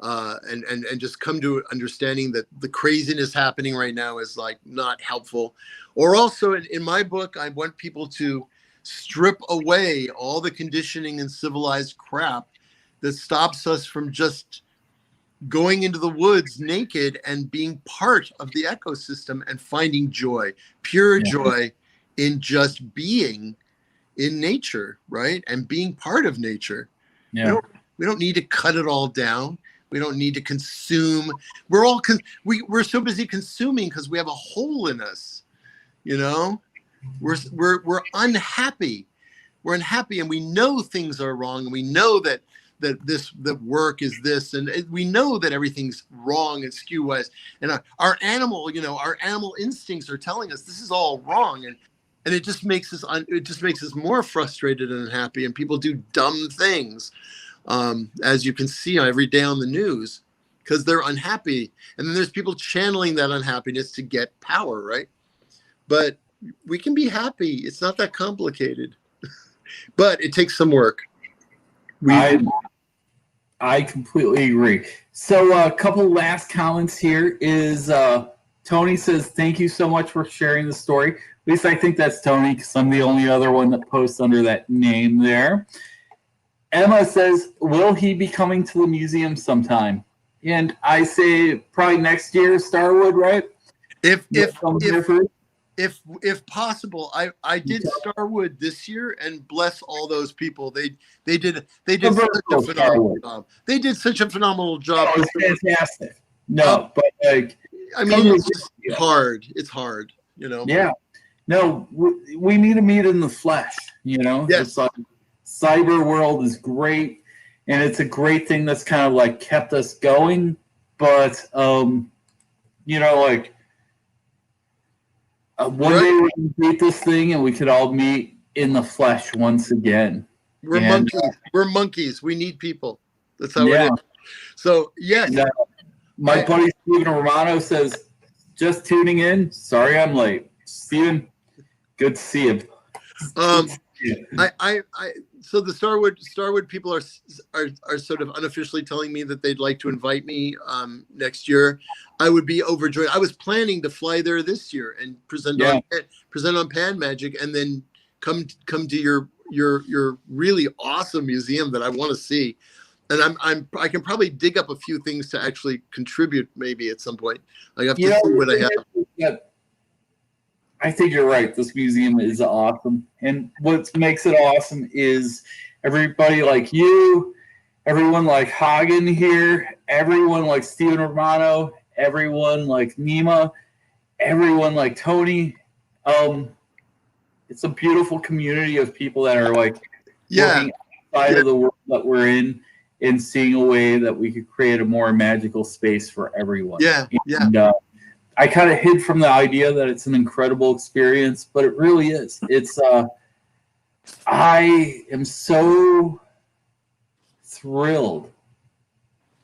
and just come to understanding that the craziness happening right now is like not helpful. Or also in my book, I want people to strip away all the conditioning and civilized crap that stops us from just going into the woods naked and being part of the ecosystem and finding joy, pure joy in just being in nature, right? And being part of nature. Yeah. We don't need to cut it all down. We don't need to consume. We're so busy consuming because we have a hole in us. You know, we're unhappy. We're unhappy, and we know things are wrong, and we know that work is this, and we know that everything's wrong and skew-wise. And our animal instincts are telling us this is all wrong, and it just makes us more frustrated and unhappy. And people do dumb things. As you can see every day on the news, because they're unhappy. And then there's people channeling that unhappiness to get power, right? But we can be happy. It's not that complicated. But it takes some work. I completely agree. So a couple last comments here is Tony says, thank you so much for sharing the story. At least I think that's Tony, because I'm the only other one that posts under that name there. Emma says, will he be coming to the museum sometime? And I say probably next year, Starwood, right? If possible, I did Starwood this year, and bless all those people. They did such a phenomenal job. They did such a phenomenal job. It was fantastic. No, but like, I mean, it's just hard. It's hard, you know. Yeah. No, we need to meet in the flesh, you know. Yes. It's like, cyber world is great, and it's a great thing that's kind of like kept us going. But you know, like one day we can beat this thing, and we could all meet in the flesh once again. We're monkeys. We're monkeys. We need people. That's how it is. So yes, and, my buddy Steven Romano says, just tuning in. Sorry, I'm late. Steven, good to see you. So the Starwood people are sort of unofficially telling me that they'd like to invite me next year. I would be overjoyed. I was planning to fly there this year and present on Pan Magick, and then come to your really awesome museum that I want to see. And I can probably dig up a few things to actually contribute maybe at some point. I have to see what I have. I think you're right. This museum is awesome. And what makes it awesome is everybody like you, everyone like Hagen here, everyone like Steven Romano, everyone like Nima, everyone like Tony. It's a beautiful community of people that are like looking outside of the world that we're in and seeing a way that we could create a more magical space for everyone. And, I kind of hid from the idea that it's an incredible experience, but it really is. It's I am so thrilled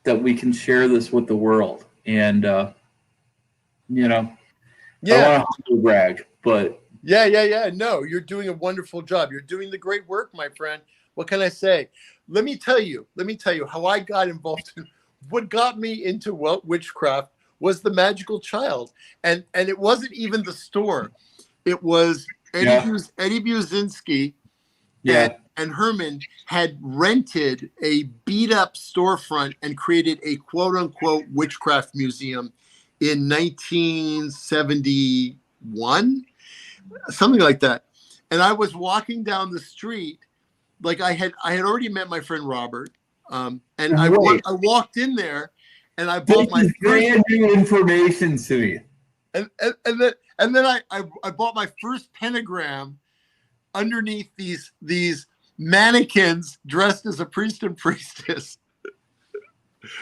that we can share this with the world. And you know, I want to brag, but no, you're doing a wonderful job. You're doing the great work, my friend. What can I say? Let me tell you how I got involved in what got me into witchcraft was the magical child, and it wasn't even the store. It was Eddie Buzinski and Herman had rented a beat up storefront and created a quote unquote witchcraft museum in 1971, something like that. And I was walking down the street, like I had already met my friend Robert, and I walked in there. And I bought my brand new information to me. And then I bought my first pentagram underneath these mannequins dressed as a priest and priestess.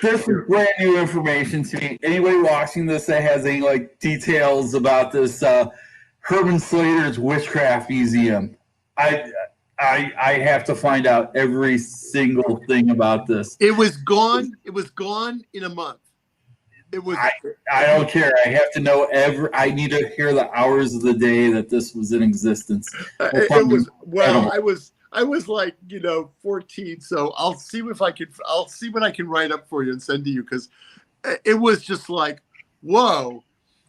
This is brand new information to me. Anybody watching this that has any like details about this Herman Slater's Witchcraft Museum, I have to find out every single thing about this. It was gone. It was gone in a month. It was. I don't care. I have to know I need to hear the hours of the day that this was in existence. It was. Well, I was like, 14. So I'll see what I can write up for you and send to you, because it was just like, whoa.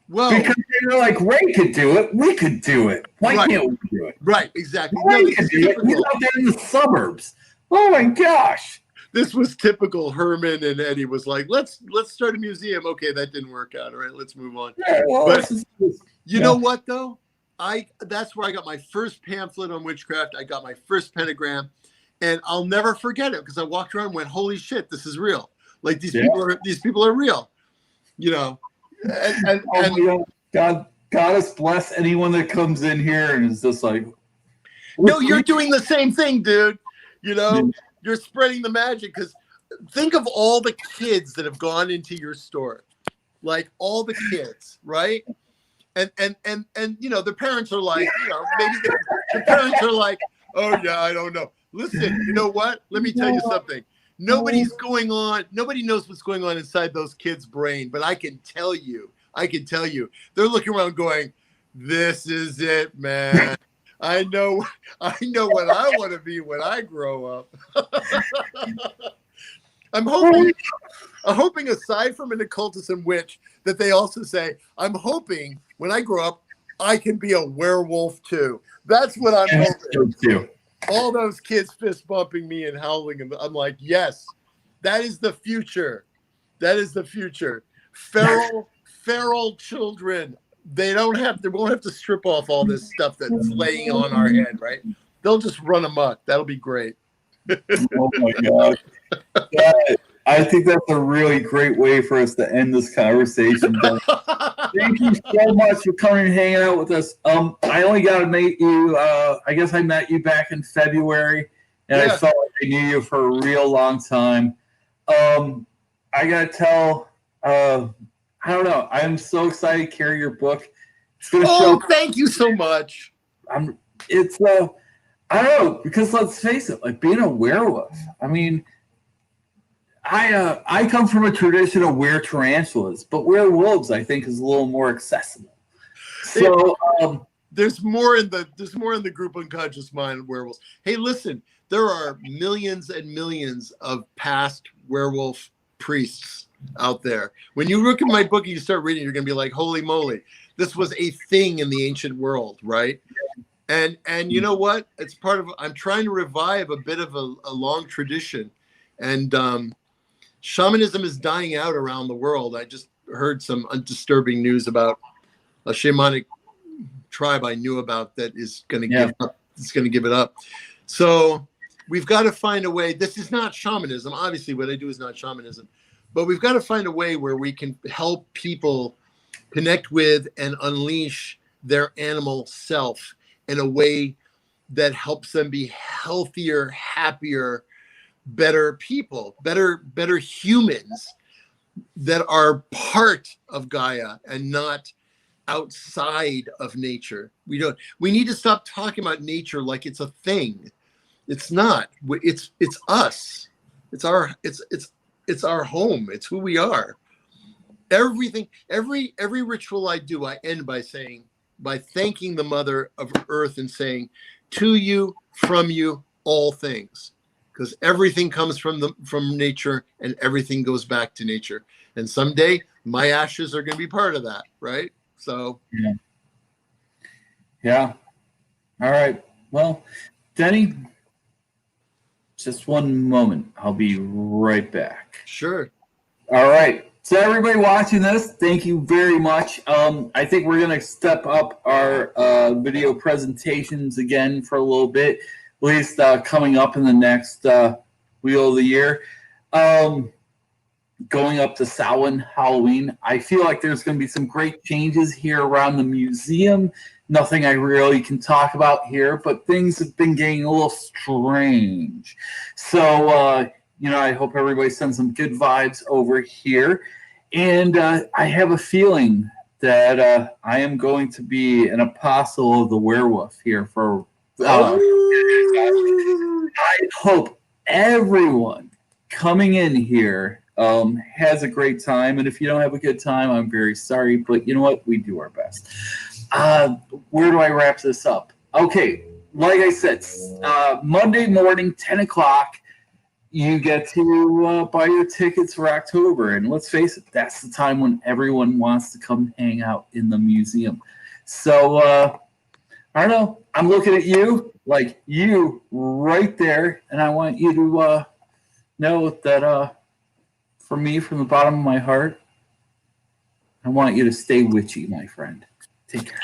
Because they were like, Ray could do it, we could do it. Why can't we do it? Right, exactly. Ray could do it. He's out there in the suburbs. Oh my gosh. This was typical. Herman and Eddie was like, let's start a museum. Okay, that didn't work out. All right, let's move on. Yeah, well, but you know what though? That's where I got my first pamphlet on witchcraft. I got my first pentagram, and I'll never forget it, because I walked around and went, holy shit, this is real. Like these people are real. And God bless anyone that comes in here and is just like, no, you're doing the same thing, dude. You're spreading the magic, because think of all the kids that have gone into your store, like all the kids, right? And their parents are like, maybe the parents are like, oh yeah, I don't know. Listen, you know what? Let me tell you something. Nobody knows what's going on inside those kids' brain, but I can tell you, they're looking around going, this is it, man. I know what I want to be when I grow up. I'm hoping aside from an occultism witch, that they also say, I'm hoping when I grow up, I can be a werewolf too. That's what I'm hoping. All those kids fist bumping me and howling, and I'm like, yes, that is the future. That is the future. Feral children. They won't have to strip off all this stuff that's laying on our head, right? They'll just run amok. That'll be great. Oh my God. I think that's a really great way for us to end this conversation. Thank you so much for coming and hanging out with us. I only got to meet you. I guess I met you back in February, and I felt like I knew you for a real long time. I got to tell, I don't know. I'm so excited to carry your book. It's going to show. Thank you so much. I don't know, because let's face it, like being a werewolf. I mean, I come from a tradition of were-tarantulas, but werewolves, I think, is a little more accessible. So there's more in the group unconscious mind of werewolves. Hey, listen, there are millions and millions of past werewolf priests out there. When you look at my book and you start reading, you're going to be like, holy moly, this was a thing in the ancient world, right? And you know what? It's part of, I'm trying to revive a bit of a long tradition. And shamanism is dying out around the world. I just heard some disturbing news about a shamanic tribe I knew about that is going to give up. It's going to give it up. So we've got to find a way. This is not shamanism. Obviously, what I do is not shamanism. But we've got to find a way where we can help people connect with and unleash their animal self in a way that helps them be healthier, happier, better people, better humans that are part of Gaia and not outside of nature. We need to stop talking about nature like it's a thing. It's not. It's us. It's our home. It's who we are. Everything, every ritual I do, I end by thanking the Mother of Earth and saying, to you, from you, all things. Because everything comes from nature and everything goes back to nature. And someday my ashes are going to be part of that, right? So. Yeah. All right. Well, Denny, just one moment. I'll be right back. Sure. All right. So everybody watching this, thank you very much. I think we're going to step up our video presentations again for a little bit, at least coming up in the next Wheel of the Year. Going up to Samhain, Halloween, I feel like there's going to be some great changes here around the museum. Nothing I really can talk about here, but things have been getting a little strange. So, I hope everybody sends some good vibes over here. And I have a feeling that I am going to be an apostle of the werewolf here for. I hope everyone coming in here has a great time. And if you don't have a good time, I'm very sorry. But you know what? We do our best. Where do I wrap this up? Okay. like I said, Monday morning, 10 o'clock, you get to buy your tickets for October. And let's face it, that's the time when everyone wants to come hang out in the museum. So, I don't know. I'm looking at you, like you right there. And I want you to know that for me, from the bottom of my heart, I want you to stay witchy, my friend. Take care.